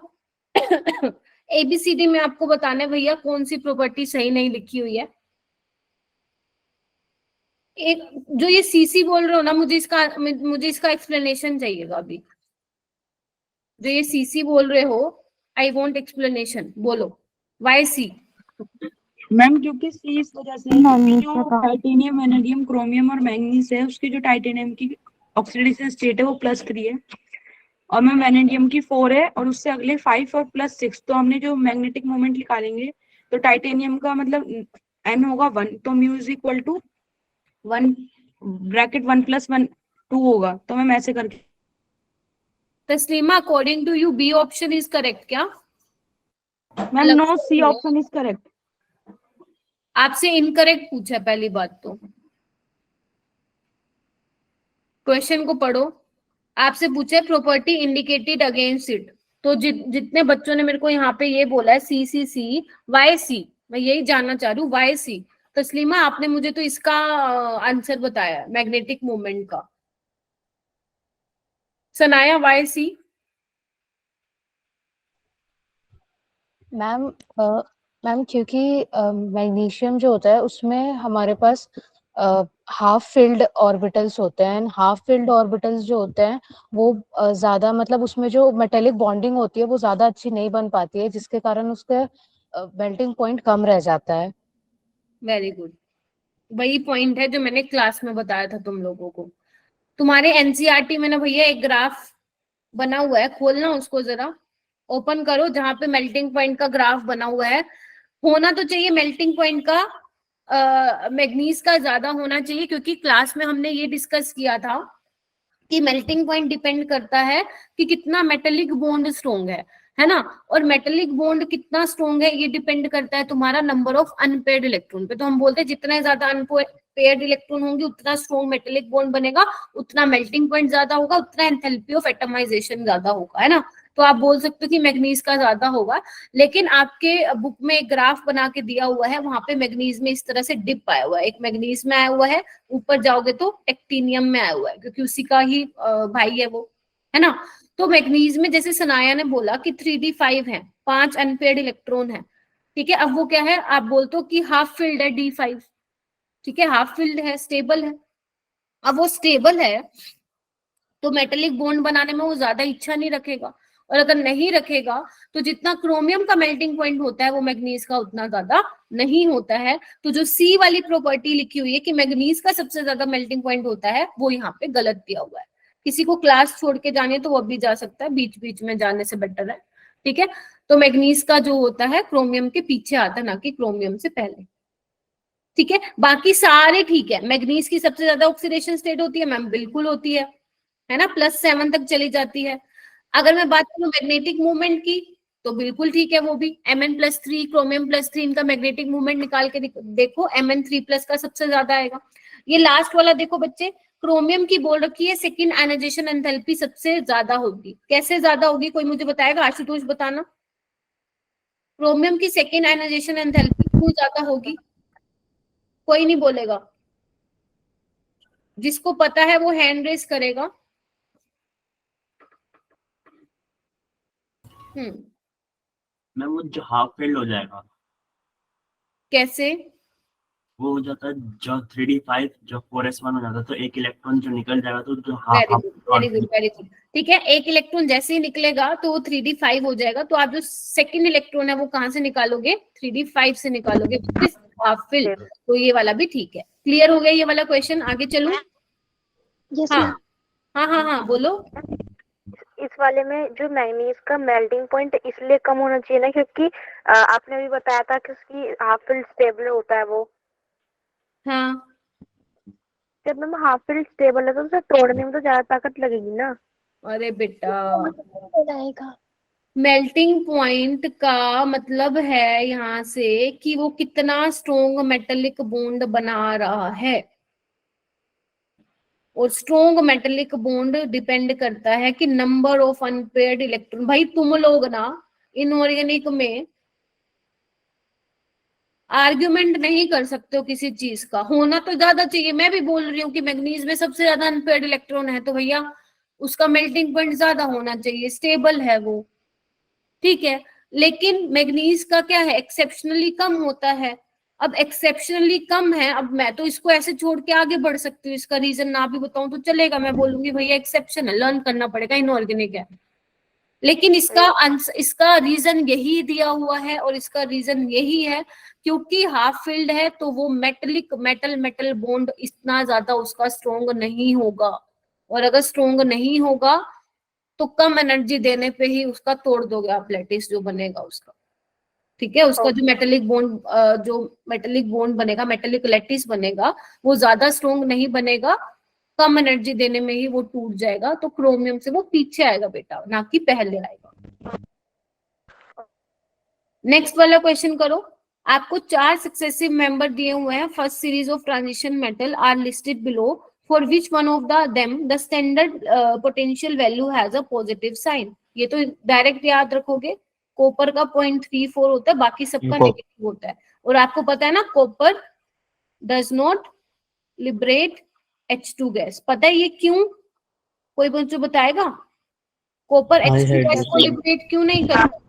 Speaker 1: एबीसीडी में आपको बताना है भैया कौन सी प्रॉपर्टी सही नहीं लिखी हुई है। एक जो ये सीसी बोल रहे हो ना, मुझे इसका एक्सप्लेनेशन चाहिएगा अभी। जो ये सीसी बोल रहे हो, आई वांट एक्सप्लेनेशन। बोलो वाई सी।
Speaker 13: मैम क्योंकि सी इस वजह से जो टाइटेनियम, वेनेडियम, क्रोमियम और मैंगनीज है, उसकी जो टाइटेनियम की ऑक्सीडेशन स्टेट है वो +3 है, और मैम वेनेडियम की 4 है, और उससे अगले 5 और +6। तो हमने जो मैग्नेटिक मोमेंट निकालेंगे तो टाइटेनियम का मतलब n होगा 1, तो mu is equal to 1 bracket 1 + 1 2 होगा। तो मैम ऐसे करके।
Speaker 1: तस्लीमा, according to you B option is correct क्या?
Speaker 13: Ma'am no, C option is correct.
Speaker 1: आपसे इनकरेक्ट पूछा है पहली बात तो। क्वेश्चन को पढ़ो। आपसे पूछा है प्रॉपर्टी इंडिकेटेड अगेंस्ट इट, तो जितने बच्चों ने मेरे को यहाँ पे ये बोला है सी सी सी वाई सी, मैं यही जानना चाह रही हूँ वाई सी। तस्लीमा, आपने मुझे तो इसका आंसर बताया मैग्नेटिक मोमेंट का। Sanaya why C.
Speaker 11: Ma'am ma'am क्योंकि मैग्नीशियम जो होता है उसमें हमारे पास हाफ फिल्ड ऑर्बिटल्स होते हैं। हाफ फिल्ड ऑर्बिटल्स जो होते हैं वो ज्यादा मतलब उसमें जो मेटेलिक बॉन्डिंग होती है वो ज्यादा अच्छी नहीं बन पाती है, जिसके कारण उसका मेल्टिंग पॉइंट कम रह जाता है।
Speaker 1: वेरी गुड, वही पॉइंट है जो मैंने क्लास में बताया था तुम लोगों को। तुम्हारे एनसीईआरटी में ना भैया एक ग्राफ बना हुआ है, खोलना उसको जरा, ओपन करो, जहां पे मेल्टिंग पॉइंट का ग्राफ बना हुआ है। होना तो चाहिए मेल्टिंग पॉइंट का मैग्नीज का ज्यादा होना चाहिए, क्योंकि क्लास में हमने ये डिस्कस किया था कि मेल्टिंग पॉइंट डिपेंड करता है कि कितना मेटेलिक बॉन्ड स्ट्रॉन्ग है ना। और मेटेलिक बॉन्ड कितना स्ट्रॉन्ग है ये डिपेंड करता है तुम्हारा नंबर ऑफ अनपेयर्ड इलेक्ट्रॉन पे। तो हम बोलते हैं जितने ज्यादा अनपेयर्ड इलेक्ट्रॉन होंगे उतना स्ट्रॉन्ग मेटेलिक बॉन्ड बनेगा, उतना मेल्टिंग पॉइंट ज्यादा होगा, उतना एंथैल्पी ऑफ एटमाइजेशन ज्यादा होगा, है ना। तो आप बोल सकते हो कि मैग्नीज का ज्यादा होगा, लेकिन आपके बुक में एक ग्राफ बना के दिया हुआ है, वहां पे मैग्नीज में इस तरह से डिप आया हुआ है। एक मैग्नीज में आया हुआ है, ऊपर जाओगे तो एक्टिनियम में आया हुआ है, क्योंकि उसी का ही भाई है वो, है ना। तो मैग्नीज में जैसे सनाया ने बोला कि 3d5 है, 5 अनपेयर्ड इलेक्ट्रॉन है, ठीक है। अब वो क्या है, आप बोलते हो कि हाफ फिल्ड है d5, ठीक है, हाफ फिल्ड है, स्टेबल है। अब वो स्टेबल है तो मेटेलिक बॉन्ड बनाने में वो ज्यादा इच्छा नहीं रखेगा, और अगर नहीं रखेगा तो जितना क्रोमियम का मेल्टिंग पॉइंट होता है वो मैग्नीज का उतना ज्यादा नहीं होता है। तो जो सी वाली प्रॉपर्टी लिखी हुई है कि मैग्नीज का सबसे ज्यादा मेल्टिंग पॉइंट होता है, वो यहाँ पे गलत दिया हुआ है। किसी को क्लास छोड़ के जानी है तो वो अभी जा सकता है, बीच बीच में जाने से बेटर है, ठीक है। तो मैग्नीज का जो होता है क्रोमियम के पीछे आता है, ना कि क्रोमियम से पहले। ठीक है, बाकी सारे ठीक है। मैग्नीज की सबसे ज्यादा ऑक्सीडेशन स्टेट होती है मैम, बिल्कुल होती है ना, +7 तक चली जाती है। अगर मैं बात करूं मैग्नेटिक मूवमेंट की तो बिल्कुल ठीक है वो भी, Mn+3 क्रोमियम+3 इनका मैग्नेटिक मूवमेंट निकाल के देखो, Mn3+ का सबसे ज्यादा आएगा। ये लास्ट वाला देखो बच्चे, क्रोमियम की बोल रखी है सेकंड आयनाइजेशन एंथैल्पी सबसे ज्यादा होगी। कैसे ज्यादा होगी कोई मुझे बताएगा? आशुतोष बताना, क्रोमियम की सेकंड आयनाइजेशन एंथैल्पी क्यों ज्यादा होगी? कोई नहीं बोलेगा, जिसको पता है वो हैंड रेस करेगा।
Speaker 12: मैम वो जो हाफ फील्ड हो जाएगा,
Speaker 1: कैसे?
Speaker 12: वो हो जाता है जो 3d5 जो 4s1 हो जाता है, तो एक इलेक्ट्रॉन जो निकल जाएगा तो जो half
Speaker 1: very good very good, ठीक है। एक इलेक्ट्रॉन जैसे ही निकलेगा तो वो 3d5 हो जाएगा, तो आप जो सेकंड इलेक्ट्रॉन है वो कहां से निकालोगे? 3d5 से निकालोगे, हाफ फील्ड। तो ये वाला भी ठीक है। क्लियर हो गया ये वाला क्वेश्चन? आगे चलो। हाँ बोलो।
Speaker 2: इस वाले में जो मैग्नीज का मेल्टिंग पॉइंट इसलिए कम होना चाहिए ना, क्योंकि आपने भी बताया था कि उसकी हाफ फील्ड स्टेबल होता है वो।
Speaker 1: हाँ,
Speaker 2: जब मैम हाफ फील्ड स्टेबल है तो उसे तोड़ने में तो ज्यादा ताकत लगेगी ना।
Speaker 1: अरे बेटा, मेल्टिंग पॉइंट का मतलब है यहाँ से कि वो कितना स्ट्रोंग मेटेलिक बॉन्ड बना रहा है, और स्ट्रोंग मेटेलिक बॉन्ड डिपेंड करता है कि नंबर ऑफ अनपेयर्ड इलेक्ट्रॉन। भाई तुम लोग ना इनऑर्गेनिक में आर्ग्यूमेंट नहीं कर सकते हो किसी चीज का, होना तो ज्यादा चाहिए। मैं भी बोल रही हूँ कि मैग्नीज में सबसे ज्यादा अनपेयर्ड इलेक्ट्रॉन है, तो भैया उसका मेल्टिंग पॉइंट ज्यादा होना चाहिए, स्टेबल है वो, ठीक है। लेकिन मैग्नीज का क्या है, एक्सेप्शनली कम होता है। अब एक्सेप्शनली कम है, अब मैं तो इसको ऐसे छोड़ के आगे बढ़ सकती हूँ, इसका रीजन ना भी बताऊं तो चलेगा, मैं बोलूंगी भैया एक्सेप्शन है, लर्न करना पड़ेगा, इनऑर्गेनिक है। लेकिन इसका रीजन यही दिया हुआ है, और इसका रीजन यही है क्योंकि हाफ फील्ड है तो वो मेटल बॉन्ड इतना ज्यादा उसका स्ट्रोंग नहीं होगा, और अगर स्ट्रोंग नहीं होगा तो कम एनर्जी देने पे ही उसका तोड़ दोगे आप, लैटिस जो बनेगा उसका, ठीक है। उसका जो मेटेलिक बॉन्ड बनेगा, मेटेलिक लैटिस बनेगा, वो ज्यादा स्ट्रोंग नहीं बनेगा, कम एनर्जी देने में ही वो टूट जाएगा। तो क्रोमियम से वो पीछे आएगा बेटा, ना कि पहले आएगा। नेक्स्ट वाला क्वेश्चन करो। आपको 4 सक्सेसिव मेंबर दिए हुए हैं, first series of transition metal are listed below, for which one of the standard potential value has a positive sign. ये तो डायरेक्ट याद रखोगे, कॉपर का 0.34 होता है, बाकी सबका नेगेटिव होता है। और आपको पता है ना, copper does not liberate H2 gas, पता है ये क्यों? कोई मुझे बताएगा? कॉपर H2 गैस को लिबरेट क्यों नहीं करता?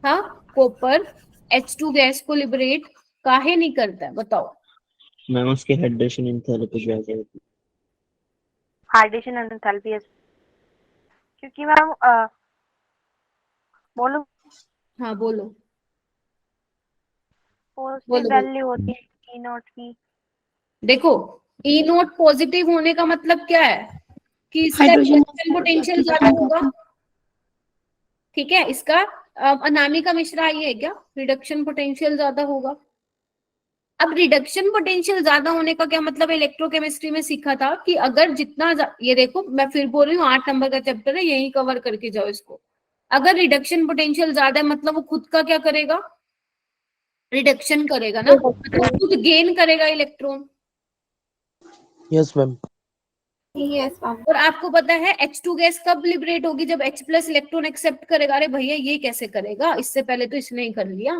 Speaker 1: हाँ, कॉपर H2 गैस को लिबरेट काहे नहीं करता है, बताओ।
Speaker 12: मैम उसकी हाइड्रेशन एंथैल्पी ज्यादा होती है।
Speaker 2: हाइड्रेशन एंथैल्पी, क्योंकि मैम बोलो।
Speaker 1: हाँ बोलो।
Speaker 2: पॉजिटिव वैल्यू होती है E0 की।
Speaker 1: देखो, E0 पॉजिटिव होने का मतलब क्या है कि इसका रिडक्शन पोटेंशियल ज्यादा होगा, ठीक है। इसका अनामिका मिश्रा ये है क्या, रिडक्शन पोटेंशियल ज्यादा होगा। अब रिडक्शन पोटेंशियल ज्यादा होने का क्या मतलब, इलेक्ट्रोकेमिस्ट्री में सीखा था कि अगर जितना ये देखो, मैं फिर बोल रही हूँ 8 नंबर का चैप्टर है, यही कवर करके जाओ इसको। अगर रिडक्शन पोटेंशियल ज्यादा है मतलब वो खुद का क्या करेगा, रिडक्शन करेगा ना, मतलब खुद गेन करेगा इलेक्ट्रॉन।
Speaker 10: Yes ma'am.
Speaker 1: और आपको पता है H2 गैस कब लिबरेट होगी, जब H+ इलेक्ट्रॉन एक्सेप्ट करेगा। अरे भैया ये कैसे करेगा, इससे पहले तो इसने ही कर लिया,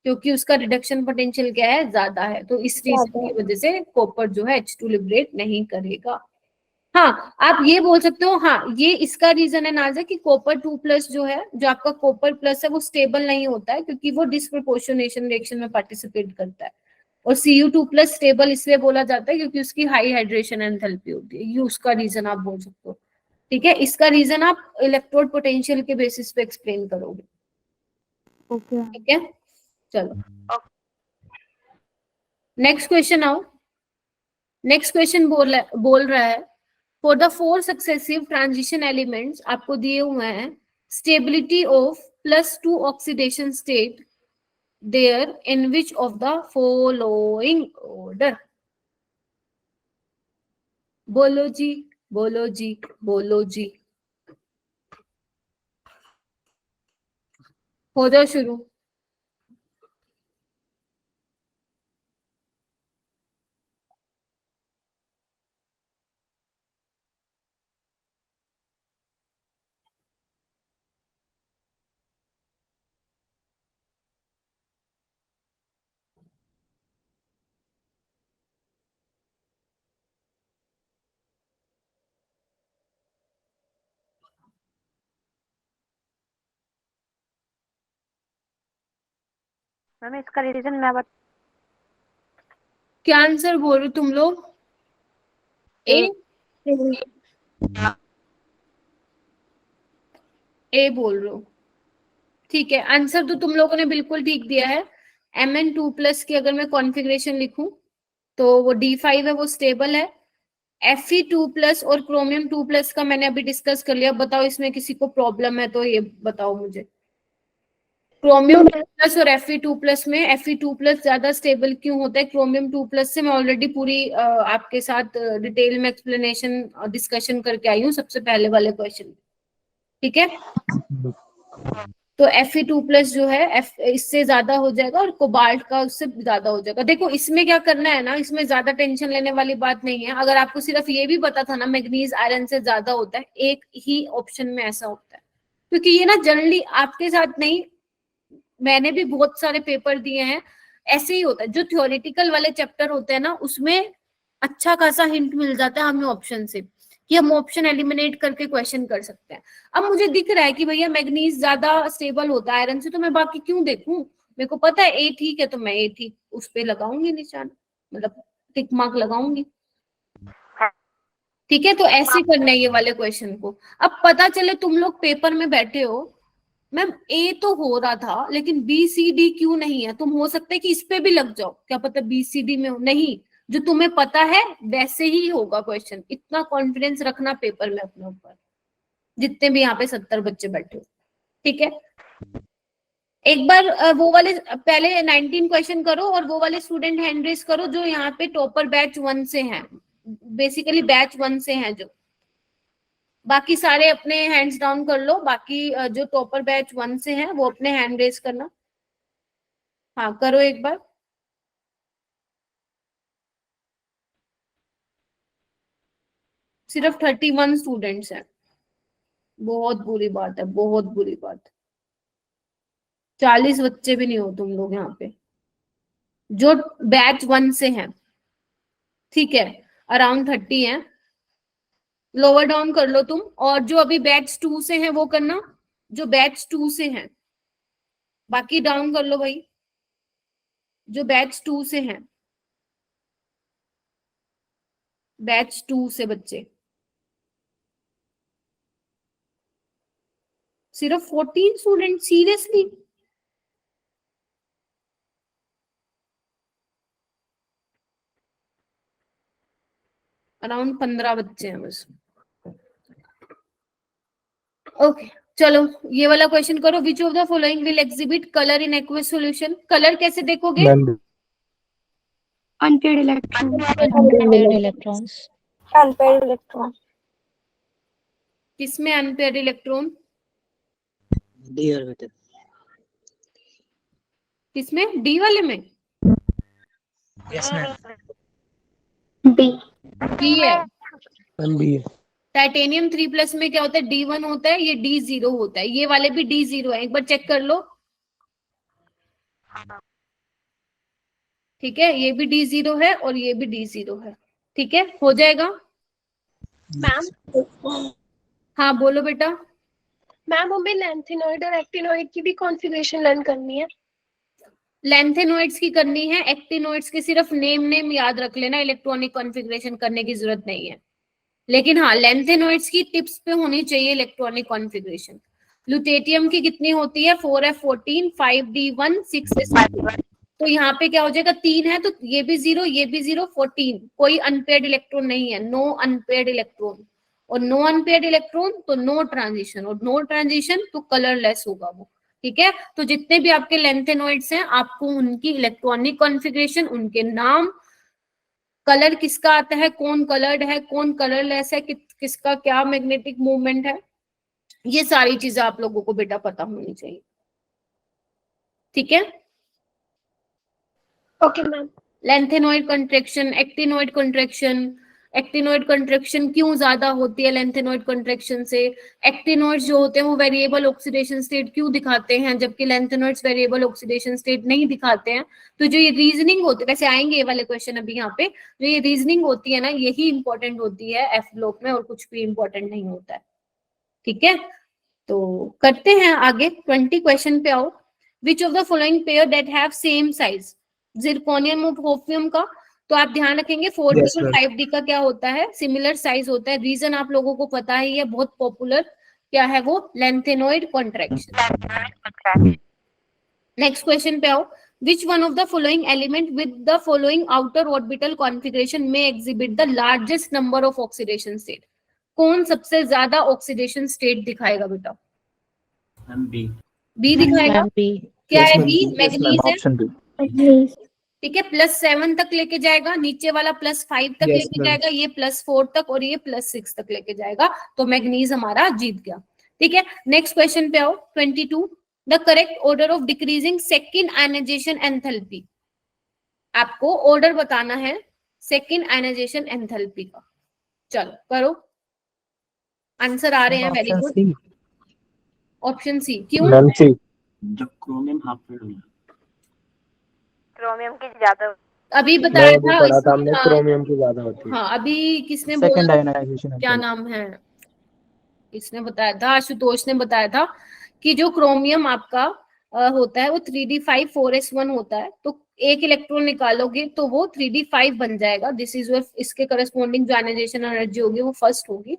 Speaker 1: क्योंकि उसका रिडक्शन पोटेंशियल क्या है, ज्यादा है। तो इस रीजन की वजह से कॉपर जो है H2 लिबरेट नहीं करेगा। हाँ, आप ये बोल सकते हो, हाँ ये इसका रीजन है नाज़ा कि कॉपर 2+ जो है, जो आपका कॉपर प्लस है वो स्टेबल नहीं होता है, क्योंकि वो डिस्प्रपोर्शनेशन रिएक्शन में पार्टिसिपेट करता है। और Cu2+ स्टेबल इसलिए बोला जाता है क्योंकि उसकी हाई हाइड्रेशन एंथैल्पी होती है, ये उसका रीजन आप बोल सकते हो, ठीक है। इसका रीजन आप इलेक्ट्रोड पोटेंशियल के बेसिस पे एक्सप्लेन करोगे, ठीक है। चलो नेक्स्ट क्वेश्चन आओ। नेक्स्ट क्वेश्चन बोल रहा है, for the 4 successive transition elements आपको दिए हुए हैं, stability of +2 oxidation state there in which of the following order. बोलो जी, बोलो जी, बोलो जी, हो जाओ शुरू।
Speaker 2: मैम इसका रीजन मैं
Speaker 1: क्या आंसर बोल रहे हो तुम लोग? ए बोल रहे हो, ठीक है। आंसर तो तुम लोगों ने बिल्कुल ठीक दिया है। Mn2+ की अगर मैं कॉन्फ़िगरेशन लिखूं तो वो D5 है, वो स्टेबल है। Fe2+ और Chromium2+ का मैंने अभी डिस्कस कर लिया। बताओ इसमें किसी को प्रॉब्लम है तो ये बताओ मुझे। Chromium2+ और Fe2+ में Fe2+ ज्यादा स्टेबल क्यों होता है Chromium2+ से? मैं ऑलरेडी पूरी आपके साथ डिटेल में एक्सप्लेनेशन डिस्कशन करके आई हूँ सबसे पहले वाले क्वेश्चन, ठीक है। तो Fe2+ जो है इससे ज्यादा हो जाएगा और कोबाल्ट का उससे ज्यादा हो जाएगा। देखो इसमें क्या करना है ना, इसमें ज्यादा टेंशन लेने वाली बात नहीं है। अगर आपको सिर्फ ये भी पता था ना मैग्नीज आयरन से ज्यादा होता है, एक ही ऑप्शन में ऐसा होता है, क्योंकि ये ना जनरली आपके साथ नहीं, मैंने भी बहुत सारे पेपर दिए हैं, ऐसे ही होता है। जो थ्योरेटिकल वाले चैप्टर होते हैं ना उसमें अच्छा खासा हिंट मिल जाता है हमें ऑप्शन से, कि हम ऑप्शन एलिमिनेट करके क्वेश्चन कर सकते हैं। अब मुझे दिख रहा है कि भैया मैग्नीज ज्यादा स्टेबल होता है आयरन से, तो मैं बाकी क्यों देखूं? मेरे को पता है ए ठीक है, तो मैं ए ठीक उस पे लगाऊंगी निशान, मतलब टिक मार्क लगाऊंगी, ठीक है। तो ऐसे करना है ये वाले क्वेश्चन को। अब पता चले तुम लोग पेपर में बैठे हो, मैम ए तो हो रहा था लेकिन बी सी डी क्यों नहीं है? तुम हो सकता है कि इस पे भी लग जाओ, क्या पता बी सी डी में हो। नहीं, जो तुम्हें पता है वैसे ही होगा क्वेश्चन। इतना कॉन्फिडेंस रखना पेपर में अपने ऊपर, जितने भी यहाँ पे 70 बच्चे बैठे हो, ठीक है। एक बार वो वाले पहले 19 क्वेश्चन करो और वो वाले स्टूडेंट हैंड रेज करो जो यहाँ पे टॉपर बैच 1 से हैं, बेसिकली बैच 1 से हैं जो। बाकी सारे अपने हैंड्स डाउन कर लो, बाकी जो टॉपर बैच 1 से हैं वो अपने हैंड रेज करना। हाँ करो एक बार। सिर्फ 31 स्टूडेंट्स हैं, बहुत बुरी बात है, बहुत बुरी बात। 40 बच्चे भी नहीं हो तुम लोग यहाँ पे जो बैच 1 से हैं, ठीक है। अराउंड 30 हैं, लोअर डाउन कर लो तुम। और जो अभी बैच 2 से हैं वो करना, जो बैच 2 से हैं। बाकी डाउन कर लो भाई, जो बैच 2 से हैं, बैच 2 से बच्चे। सिर्फ 14 स्टूडेंट, सीरियसली? अराउंड 15 बच्चे हैं बस। ओके चलो ये वाला क्वेश्चन करो। विच of the following will exhibit colour in aqueous solution? Colour कैसे देखोगे?
Speaker 7: Unpaired electron,
Speaker 11: unpaired electrons.
Speaker 7: Unpaired electron.
Speaker 1: किसमें अनपेयर्ड इलेक्ट्रॉन?
Speaker 5: D orbital.
Speaker 1: किसमें? डी वाले में?
Speaker 5: Yes ma'am.
Speaker 7: बी।
Speaker 1: डी है।
Speaker 10: बी।
Speaker 1: टाइटेनियम 3+ में क्या होता है? D1 होता है, ये D0 होता है। ये वाले भी D0 है, एक बार चेक कर लो, ठीक है। ये भी D0 है और ये भी D0 है, ठीक है। हो जाएगा
Speaker 7: मैम
Speaker 1: हाँ बोलो बेटा।
Speaker 7: मैम हमें लैंथेनॉइड और एक्टिनॉइड की भी कॉन्फ़िगरेशन लर्न करनी है।
Speaker 1: लेंथेनॉइड्स की करनी है, एक्टिनॉइड्स के सिर्फ नेम याद रख लेना, इलेक्ट्रॉनिक कॉन्फ़िगरेशन करने की जरूरत नहीं है। लेकिन हाँ लेंथेनॉइड्स की टिप्स पे होनी चाहिए इलेक्ट्रॉनिक कॉन्फ़िगरेशन। लुटेटियम की कितनी होती है? 4f14, 5d1, 6s1। तो यहाँ पे क्या हो जाएगा? 3 है तो ये भी 0, ये भी 0, 14। कोई अनपेयर्ड इलेक्ट्रॉन नहीं है, नो अनपेयर्ड इलेक्ट्रॉन। और नो अनपेयर्ड इलेक्ट्रॉन तो नो ट्रांजिशन, और नो ट्रांजिशन तो कलरलेस होगा वो। ठीक है। तो जितने भी आपके लेंथेनॉइड्स हैं आपको उनकी इलेक्ट्रॉनिक कॉन्फ़िगरेशन, उनके नाम, कलर किसका आता है, कौन कलर्ड है, कौन कलरलेस है, किसका क्या मैग्नेटिक मूवमेंट है, ये सारी चीजें आप लोगों को बेटा पता होनी चाहिए। ठीक है।
Speaker 7: Okay ma'am.
Speaker 1: Lanthanoid contraction, actinoid contraction, actinoid contraction क्यों ज्यादा होती है लेंथेनॉइड कंट्रैक्शन से, एक्टिनॉइड्स जो होते हैं वो वेरिएबल ऑक्सीडेशन स्टेट क्यों दिखाते हैं जबकि लेंथेनॉइड्स वेरिएबल ऑक्सीडेशन स्टेट नहीं दिखाते हैं। तो जो ये रीजनिंग होती है, वैसे आएंगे ये वाले क्वेश्चन अभी यहाँ पे, जो ये रीजनिंग होती है ना यही इंपॉर्टेंट होती है एफ ब्लॉक में, और कुछ भी इंपॉर्टेंट नहीं होता है। ठीक है, तो करते हैं आगे 20 क्वेश्चन पे आओ। विच of the following pair that have same size, zirconium और होफियम का, तो आप ध्यान रखेंगे 4D
Speaker 8: Yes,
Speaker 1: और
Speaker 8: ma'am.
Speaker 1: 5D का क्या होता है, सिमिलर साइज होता है। रीजन आप लोगों को पता है, ये बहुत पॉपुलर क्या है वो, लेंथेनॉइड कॉन्ट्रैक्शन। नेक्स्ट क्वेश्चन पे आओ। Which one of the following element with the following outer orbital configuration में exhibit the largest number of oxidation state, कौन सबसे ज्यादा ऑक्सीडेशन स्टेट दिखाएगा बेटा?
Speaker 12: बी।
Speaker 1: बी दिखाएगा। क्या है बी? मैग्नीज है।
Speaker 9: Option B.
Speaker 1: ठीक है, +7 तक लेके जाएगा, नीचे वाला +5 तक
Speaker 8: Yes,
Speaker 1: लेके
Speaker 8: ma'am.
Speaker 1: जाएगा, ये +4 तक और ये +6 तक लेके जाएगा, तो मैग्नीज हमारा जीत गया। ठीक है, नेक्स्ट क्वेश्चन पे आओ 22। The correct order of decreasing second ionization enthalpy, आपको ऑर्डर बताना है सेकंड आयनाइजेशन एंथैल्पी का। चलो करो, आंसर आ रहे हैं, वेरी गुड। ऑप्शन सी, क्यों?
Speaker 9: मैम सी।
Speaker 12: जब क्रोमियम हाफ फील्ड में,
Speaker 2: क्रोमियम की ज्यादा
Speaker 1: अभी बताया था
Speaker 9: पढ़ा था हमने,
Speaker 1: हाँ,
Speaker 9: क्रोमियम की ज्यादा होती है।
Speaker 1: हाँ अभी किसने
Speaker 9: सेकंड
Speaker 1: बोला,
Speaker 9: आयनाइजेशन
Speaker 1: क्या नाम है, किसने बताया था, आशुतोष ने बताया था कि जो क्रोमियम आपका होता है वो 3d5 4s1 होता है, तो एक इलेक्ट्रॉन निकालोगे तो वो 3d5 बन जाएगा। दिस इज योर, इसके करस्पॉन्डिंग जो आयनाइजेशन एनर्जी होगी वो फर्स्ट होगी।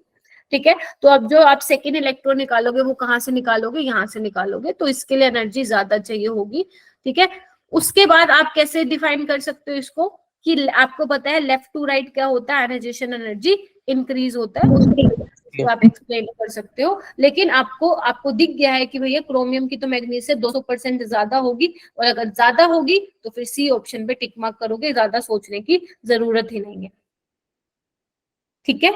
Speaker 1: ठीक है, तो अब जो आप सेकेंड इलेक्ट्रॉन निकालोगे वो कहाँ से निकालोगे, यहाँ से निकालोगे, तो इसके लिए एनर्जी ज्यादा चाहिए होगी। ठीक है, उसके बाद आप कैसे डिफाइन कर सकते हो इसको, कि आपको पता है लेफ्ट टू राइट क्या होता है, आयनाइजेशन एनर्जी इंक्रीज होता है, तो आप एक्सप्लेन कर सकते हो। लेकिन आपको दिख गया है कि भैया क्रोमियम की तो मैग्नीज से 200% ज्यादा होगी, और अगर ज्यादा होगी तो फिर सी ऑप्शन पे टिक मार्क करोगे, ज्यादा सोचने की जरूरत ही नहीं है। ठीक है,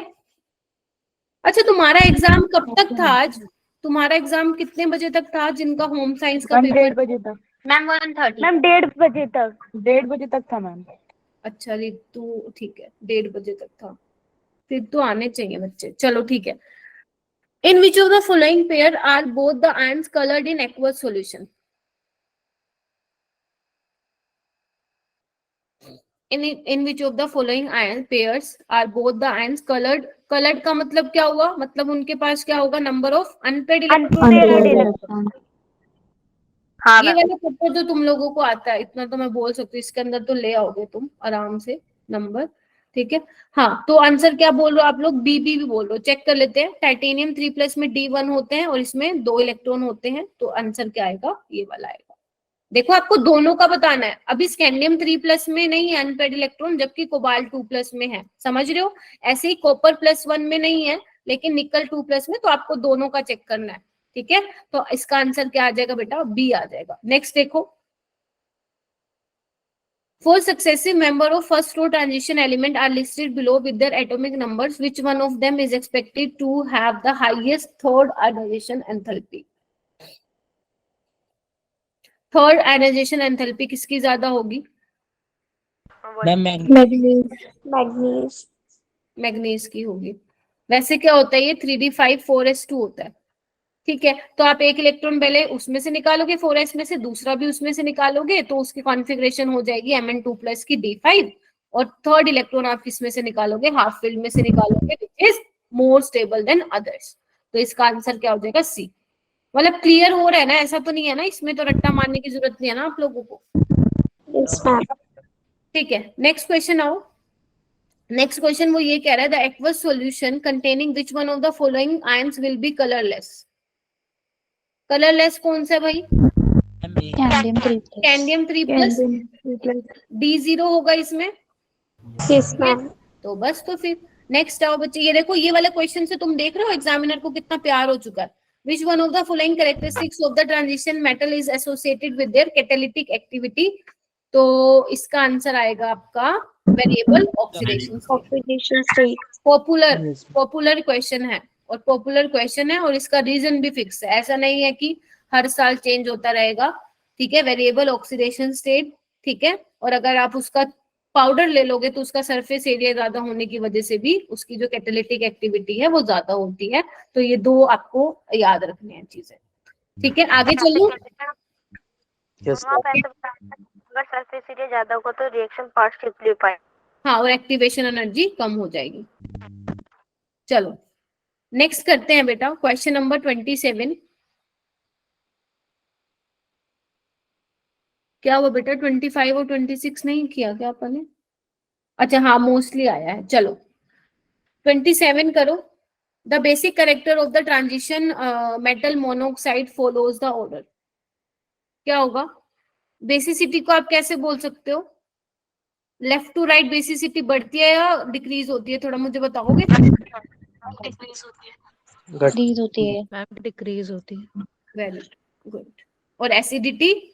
Speaker 1: अच्छा तुम्हारा एग्जाम कब तक था आज? तुम्हारा एग्जाम कितने बजे तक था जिनका होम साइंस का पेपर?
Speaker 13: 1:30 बजे तक
Speaker 7: मैम 1:30।
Speaker 2: मैम 1:30 बजे तक।
Speaker 13: 1:30 बजे तक था मैम।
Speaker 1: अच्छा रितु, ठीक है 1:30 बजे तक था, फिर तो आने चाहिए बच्चे। चलो ठीक है। In which of the following pair are both the ions coloured in aqueous solution? in which of the following ion pairs are both the ions colored? colored का मतलब क्या हुआ, मतलब उनके पास क्या होगा, नंबर ऑफ अनपेड इलेक्ट्रॉन।
Speaker 2: हाँ
Speaker 1: ये
Speaker 2: मैम।
Speaker 1: वाला पेपर जो तुम लोगों को आता है, इतना तो मैं बोल सकती हूँ, इसके अंदर तो ले आओगे तुम आराम से नंबर। ठीक है, हाँ तो आंसर क्या बोल रहे हो आप लोग? बी भी बोल रहे हो। चेक कर लेते हैं, टाइटेनियम 3+ में D1 होते हैं और इसमें 2 इलेक्ट्रॉन होते हैं, तो आंसर क्या आएगा, ये वाला आएगा। देखो आपको दोनों का बताना है, अभी स्कैंडियम 3+ में नहीं है अनपेड इलेक्ट्रॉन, जबकि कोबाल्ट 2+ में है, समझ रहे हो? ऐसे ही कॉपर +1 में नहीं है लेकिन निकल 2+ में, तो आपको दोनों का चेक करना है। ठीक है, तो इसका आंसर क्या आ जाएगा बेटा? बी आ जाएगा। नेक्स्ट देखो, 4 successive member of first row transition element are listed below with their atomic numbers. Which one of them is expected to have the highest third ionization enthalpy? Third ionization enthalpy किसकी ज्यादा होगी?
Speaker 5: Ma'am
Speaker 1: manganese की होगी। वैसे क्या होता है, ये 3d5 4s2 होता है। ठीक है, तो आप एक इलेक्ट्रॉन पहले उसमें से निकालोगे 4s में से, दूसरा भी उसमें से निकालोगे, तो उसकी कॉन्फ़िगरेशन हो जाएगी Mn2+ की D5, और थर्ड इलेक्ट्रॉन आप किसमें से निकालोगे, हाफ फील्ड में से निकालोगे, which is more stable than others. तो इसका आंसर क्या हो जाएगा? सी। मतलब क्लियर हो रहा है ना, ऐसा तो नहीं है ना इसमें तो रट्टा मारने की जरूरत नहीं है ना आप लोगों को? ठीक है, नेक्स्ट क्वेश्चन आओ। नेक्स्ट क्वेश्चन वो ये कह रहा है, the aqueous solution containing which one of the following ions will be colourless? Colourless कौन सा भाई? कैंडियम 3+। D0 होगा इसमें।
Speaker 7: Yes ma'am.
Speaker 1: तो बस, तो फिर नेक्स्ट आओ बच्चे, ये देखो ये वाले क्वेश्चन से तुम देख रहे हो एग्जामिनर को कितना प्यार हो चुका है। Which one of the following characteristics of the transition metal is associated with their catalytic activity? तो इसका आंसर आएगा आपका variable oxidation state. Popular question है और पॉपुलर क्वेश्चन है और इसका रीजन भी फिक्स है, ऐसा नहीं है कि हर साल चेंज होता रहेगा, ठीक है। वेरिएबल ऑक्सीडेशन स्टेट, ठीक है। और अगर आप उसका पाउडर ले लोगे तो उसका सरफेस एरिया ज्यादा होने की वजह से भी उसकी जो कैटालिटिक एक्टिविटी है वो ज्यादा होती है। तो ये दो आपको याद रखने हैं चीजें, ठीक है। आगे चलो।
Speaker 2: अगर सरफेस एरिया ज्यादा होगा तो रिएक्शन फास्ट हो पाए,
Speaker 1: हाँ, और एक्टिवेशन एनर्जी कम हो जाएगी। चलो नेक्स्ट करते हैं बेटा, क्वेश्चन नंबर 27। क्या हुआ बेटा, 25 और 26 नहीं किया क्या अपन ने? अच्छा हाँ, मोस्टली आया है। चलो 27 करो। The basic character of the transition metal monoxide follows the order. क्या होगा? बेसिसिटी को आप कैसे बोल सकते हो? लेफ्ट टू राइट बेसिसिटी बढ़ती है या डिक्रीज होती है, थोड़ा मुझे बताओगे?
Speaker 11: डिक्रीज होती है मैम, डिक्रीज होती है।
Speaker 1: Very good. और एसिडिटी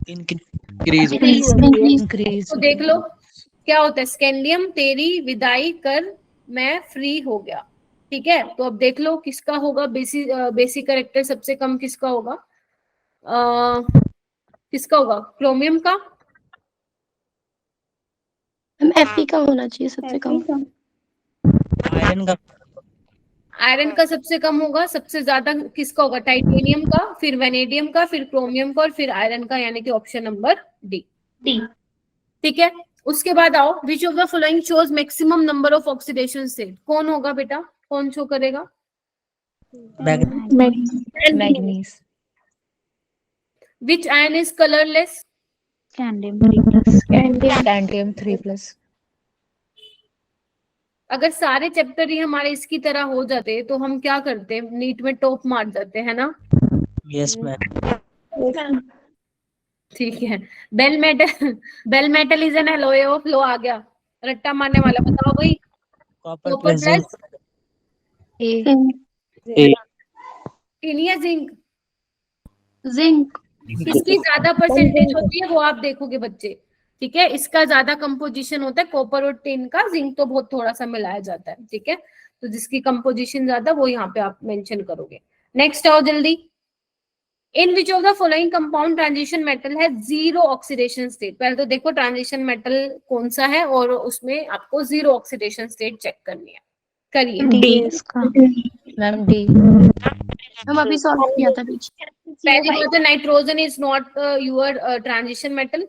Speaker 5: इंक्रीज।
Speaker 1: तो देख लो क्या होता है, स्कैंडियम तेरी विदाई कर मैं फ्री हो गया, ठीक है। तो अब देख लो किसका होगा बेसिक कैरेक्टर सबसे कम किसका होगा? किसका होगा? क्रोमियम का।
Speaker 7: Fe का होना चाहिए सबसे कम।
Speaker 5: आयरन का।
Speaker 1: आयरन का सबसे कम होगा। सबसे ज्यादा किसका होगा? टाइटेनियम का, फिर वेनेडियम का, फिर क्रोमियम का और फिर आयरन का, यानी कि ऑप्शन नंबर डी। ठीक है। उसके बाद आओ, विच of the following shows maximum number of oxidation state. कौन होगा बेटा, कौन शो करेगा?
Speaker 11: Manganese.
Speaker 1: Which ion is colourless?
Speaker 11: Scandium 3+।
Speaker 1: अगर सारे चैप्टर ही हमारे इसकी तरह हो जाते तो हम क्या करते? नीट में टॉप मार जाते हैं ना।
Speaker 5: Yes ma'am.
Speaker 1: ठीक है। Bell metal is an alloy of, लो आ गया रट्टा मारने वाला, बताओ भाई।
Speaker 5: Copper
Speaker 1: plus
Speaker 11: a.
Speaker 1: टिन या जिंक?
Speaker 7: जिंक।
Speaker 1: इसकी ज्यादा परसेंटेज होती है वो आप देखोगे बच्चे, ठीक है। इसका ज्यादा कंपोजिशन होता है कॉपर और टिन का, जिंक तो बहुत थोड़ा सा मिलाया जाता है, ठीक है। तो जिसकी कंपोजिशन ज्यादा वो यहाँ पे आप मेंशन करोगे। नेक्स्ट आओ जल्दी। In which of the following compound transition metal है जीरो ऑक्सीडेशन स्टेट। पहले तो देखो ट्रांजिशन मेटल कौन सा है और उसमें आपको जीरो ऑक्सीडेशन स्टेट चेक करनी है। करिए।
Speaker 11: Ma'am D.
Speaker 7: हम अभी सॉल्व किया था पीछे।
Speaker 1: पहली बात है nitrogen is not your transition metal,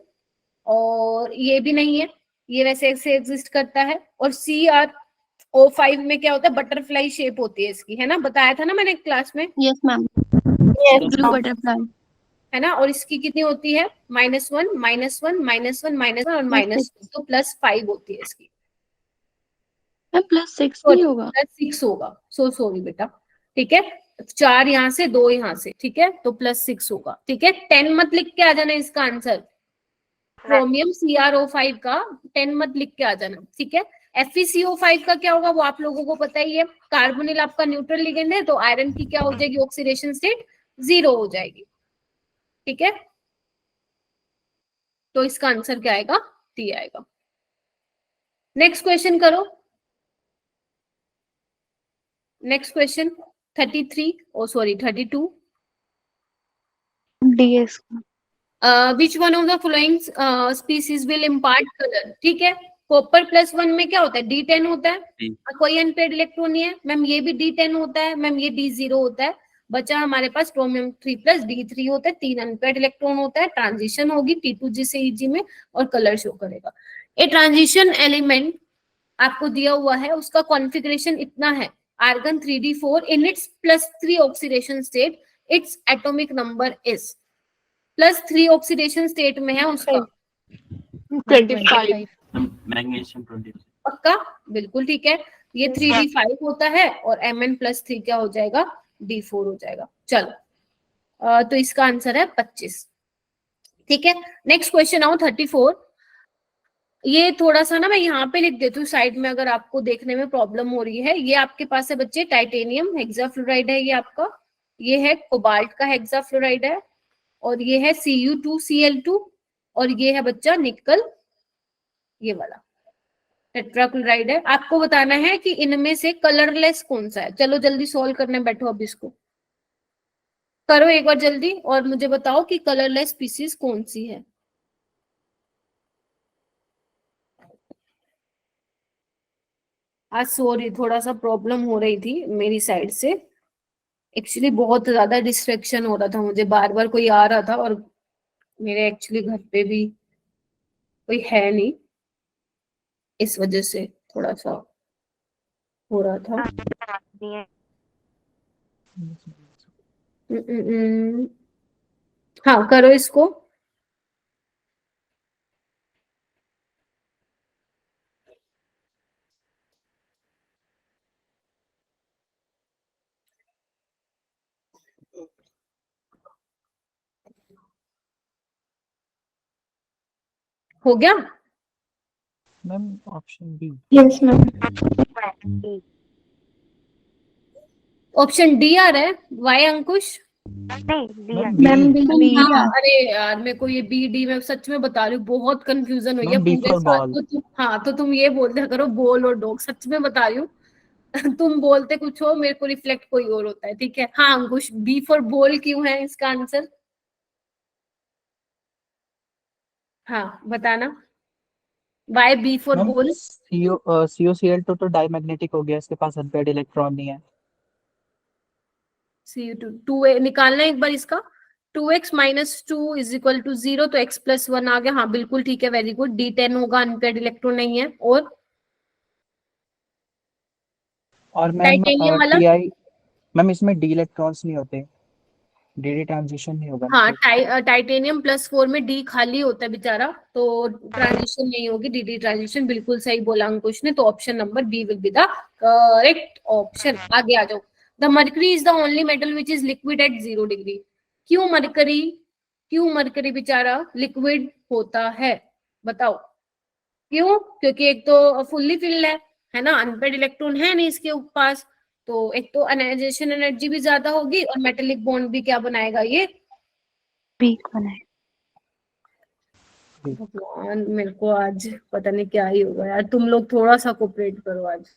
Speaker 1: और ये भी नहीं है, ये वैसे ऐसे एग्जिस्ट करता है। और CrO5 में क्या होता है? बटरफ्लाई शेप होती है इसकी, है ना, बताया था ना मैंने क्लास में।
Speaker 7: यस मैम, ब्लू बटरफ्लाई
Speaker 1: है ना। और इसकी कितनी होती है? -1 -1 -1 और -2, तो +5 होती है इसकी।
Speaker 7: +6 नहीं होगा?
Speaker 1: +6 होगा। सॉरी बेटा, ठीक है। 4 यहाँ से 2 यहाँ से, ठीक है, तो +6 होगा, ठीक है। 10 मत लिख के आ जाना इसका आंसर। क्रोमियम CrO5 का 10 मत लिख के आ जाना, ठीक है। FeCO5 का क्या होगा वो आप लोगों को पता ही है। कार्बोनिल आपका न्यूट्रल लिगेंड है, तो आयरन की क्या हो जाएगी? ऑक्सीडेशन स्टेट 0 हो जाएगी, ठीक है। तो इसका आंसर क्या आएगा? डी आएगा। नेक्स्ट क्वेश्चन करो। Next question 32
Speaker 7: DS।
Speaker 1: Which one of the flowing species will impart colour, ठीक है। कॉपर +1 में क्या होता है? D10 होता है, कोई अनपेड इलेक्ट्रॉन नहीं है मैम। ये भी D10 होता है मैम, ये D0 होता है। बचा हमारे पास क्रोमियम 3+ D3 होता है, 3 अनपेड इलेक्ट्रॉन होता है। ट्रांजिशन होगी T2G से EG में और कलर शो करेगा। ए ट्रांजिशन एलिमेंट आपको दिया हुआ है, उसका कॉन्फ़िगरेशन इतना है, argon 3D4 in its +3 oxidation state, its atomic number is. +3 oxidation state में है उसका
Speaker 6: 25।
Speaker 12: मैग्नीशियम 20।
Speaker 1: पक्का? बिल्कुल ठीक है। ये 3D5 होता है और Mn+3 क्या हो जाएगा? D4 हो जाएगा। चलो तो इसका आंसर है 25, ठीक है। नेक्स्ट क्वेश्चन आओ 34। ये थोड़ा सा ना मैं यहाँ पे लिख देती हूँ साइड में, अगर आपको देखने में प्रॉब्लम हो रही है। ये आपके पास है बच्चे टाइटेनियम हेक्साफ्लोराइड है ये आपका, ये है कोबाल्ट का हेक्साफ्लोराइड है, और ये है Cu2Cl2, और ये है बच्चा निकल, ये वाला टेट्राक्लोराइड है। आपको बताना है कि इनमें से कलरलेस कौन सा है। चलो जल्दी सॉल्व करने बैठो, अब इसको करो एक बार जल्दी, और मुझे बताओ कि कलरलेस स्पीसीज कौन सी है। आज सॉरी, थोड़ा सा प्रॉब्लम हो रही थी मेरी साइड से, एक्चुअली बहुत ज्यादा डिस्ट्रैक्शन हो रहा था, मुझे बार बार कोई आ रहा था, और मेरे एक्चुअली घर पे भी कोई है नहीं, इस वजह से थोड़ा सा हो रहा था। हाँ करो इसको। हो गया
Speaker 10: ma'am option B.
Speaker 6: Yes ma'am.
Speaker 1: Option D आ रहा है, वाई अंकुश?
Speaker 6: मैम
Speaker 1: हाँ, अरे यार मेरे को ये बी डी, मैं सच में बता रही हूँ बहुत कंफ्यूजन हुई है
Speaker 10: मैम, B
Speaker 1: पूरे
Speaker 10: for
Speaker 1: साल।
Speaker 10: ball।
Speaker 1: तो तुम, हाँ तो तुम ये बोल दिया करो बॉल और डॉग, सच में बता रही हूँ। तुम बोलते कुछ हो, मेरे को रिफ्लेक्ट कोई और होता है, ठीक है। हाँ अंकुश, बी फॉर बॉल क्यों है इसका आंसर? हाँ बताना, वाई बी फॉर
Speaker 10: मैम
Speaker 1: बॉल?
Speaker 10: COCl2 तो डाईमैग्नेटिक हो गया, इसके पास अनपेयर्ड इलेक्ट्रॉन नहीं है।
Speaker 1: Cu2 2 निकालना एक बार इसका, 2x minus 2 is equal to 0, तो x प्लस 1 आ गया। हाँ बिल्कुल ठीक है, वेरी गुड। D10 होगा, अनपेयर्ड इलेक्ट्रॉन नहीं है।
Speaker 10: और मैम
Speaker 1: टाइटेनियम वाला?
Speaker 10: TI, मैम इसमें डी इलेक्ट्रॉन्स नहीं होते, DD ट्रांजिशन नहीं होगा।
Speaker 1: हाँ टाइटेनियम +4 में डी खाली होता है बेचारा, तो ट्रांजिशन नहीं होगी, डी ट्रांजिशन। बिल्कुल सही बोला अंकुश ने, तो option number B will be the correct option. आगे आ जाओ। The mercury is the only metal which is liquid at 0 degree. क्यों मरकरी बेचारा लिक्विड होता है, बताओ क्यों? क्योंकि एक तो फुल्ली फिल्ड है ना, अनपेयर्ड इलेक्ट्रॉन है नहीं इसके पास, तो एक तो आयनाइजेशन एनर्जी भी ज्यादा होगी, और मेटेलिक बॉन्ड भी क्या बनाएगा, ये
Speaker 2: वीक बनाए।
Speaker 1: भगवान, मेरे को आज पता नहीं क्या ही होगा यार, तुम लोग थोड़ा सा कोऑपरेट करो आज।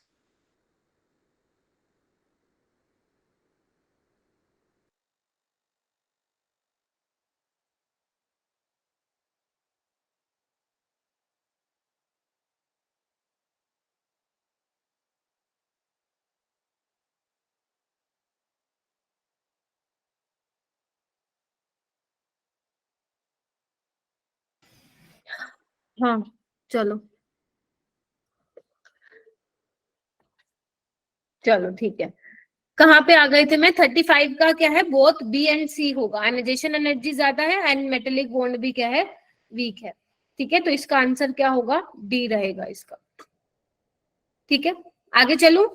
Speaker 1: हाँ चलो ठीक है। कहाँ पे आ गए थे मैं? 35 का क्या है, बोथ बी एंड सी होगा। आयनाइजेशन एनर्जी ज्यादा है एंड मेटेलिक बॉन्ड भी क्या है, वीक है। ठीक है, तो इसका आंसर क्या होगा, डी रहेगा इसका। ठीक है, आगे चलूं?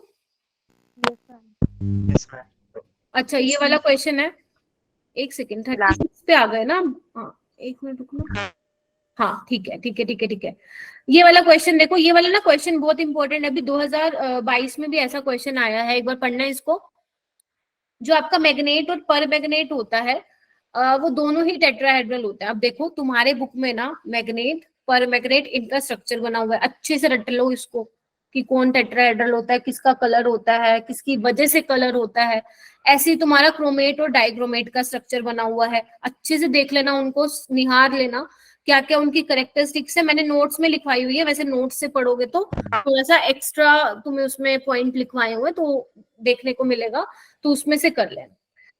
Speaker 1: अच्छा ये वाला क्वेश्चन है, एक सेकेंड, 36 पे आ गए ना? हाँ एक मिनट रुकना। हाँ ठीक है। ये वाला क्वेश्चन देखो, ये वाला ना क्वेश्चन बहुत इंपॉर्टेंट है, अभी 2022 में भी ऐसा क्वेश्चन आया है, एक बार पढ़ना इसको। जो आपका मैग्नेट और पर मैग्नेट होता है, वो दोनों ही टेट्राहेड्रल होता है। अब देखो तुम्हारे बुक में ना मैग्नेट पर मैग्नेट इनका स्ट्रक्चर बना हुआ है, अच्छे से रट लो इसको कि कौन टेट्राहेड्रल होता है, किसका कलर होता है, किसकी वजह से कलर होता है। ऐसे ही तुम्हारा क्रोमेट और डाइक्रोमेट का स्ट्रक्चर बना हुआ है, अच्छे से देख लेना, उनको निहार लेना क्या क्या उनकी करेक्टरिस्टिक्स है। मैंने नोट्स में लिखवाई हुई है, वैसे नोट्स से पढ़ोगे तो थोड़ा सा एक्स्ट्रा तुम्हें उसमें पॉइंट लिखवाए हुए तो देखने को मिलेगा, तो उसमें से कर लेना।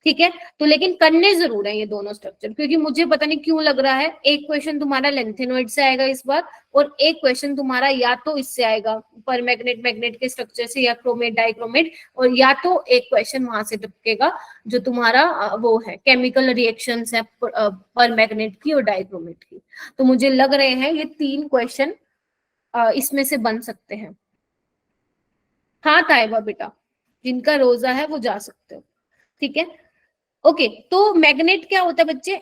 Speaker 1: ठीक है, तो लेकिन करने जरूर है ये दोनों स्ट्रक्चर, क्योंकि मुझे पता नहीं क्यों लग रहा है एक क्वेश्चन तुम्हारा लेंथेनॉइड से आएगा इस बार, और एक क्वेश्चन तुम्हारा या तो इससे आएगा पर मैग्नेट के स्ट्रक्चर से, या क्रोमेट डाइक्रोमेट, और या तो एक क्वेश्चन वहां से टपकेगा जो तुम्हारा वो है केमिकल रिएक्शंस है पर मैग्नेट की और डाइक्रोमेट की। तो मुझे लग रहे हैं ये 3 क्वेश्चन इसमें से बन सकते हैं। हाँ ताइबा बेटा, जिनका रोजा है वो जा सकते हो। ठीक है, ओके। तो मैग्नेट क्या होता है बच्चे,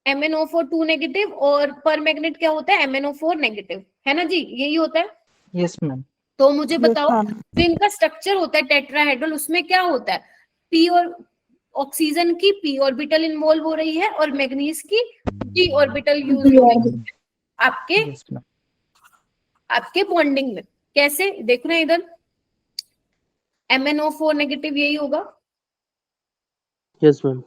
Speaker 1: MnO4 2 नेगेटिव, और पर मैग्नेट क्या होता है, MnO4 नेगेटिव, है ना जी, यही होता है।
Speaker 10: Yes ma'am.
Speaker 1: तो मुझे बताओ जो इनका स्ट्रक्चर होता है टेट्राहेड्रल, उसमें क्या होता है, पी और ऑक्सीजन की p ऑर्बिटल इन्वॉल्व हो रही है और मैग्नीज की d ऑर्बिटल यूज हो रही है आपके आपके बॉन्डिंग में। कैसे देख रहे हैं इधर, MnO4 नेगेटिव यही होगा।
Speaker 14: Yes ma'am.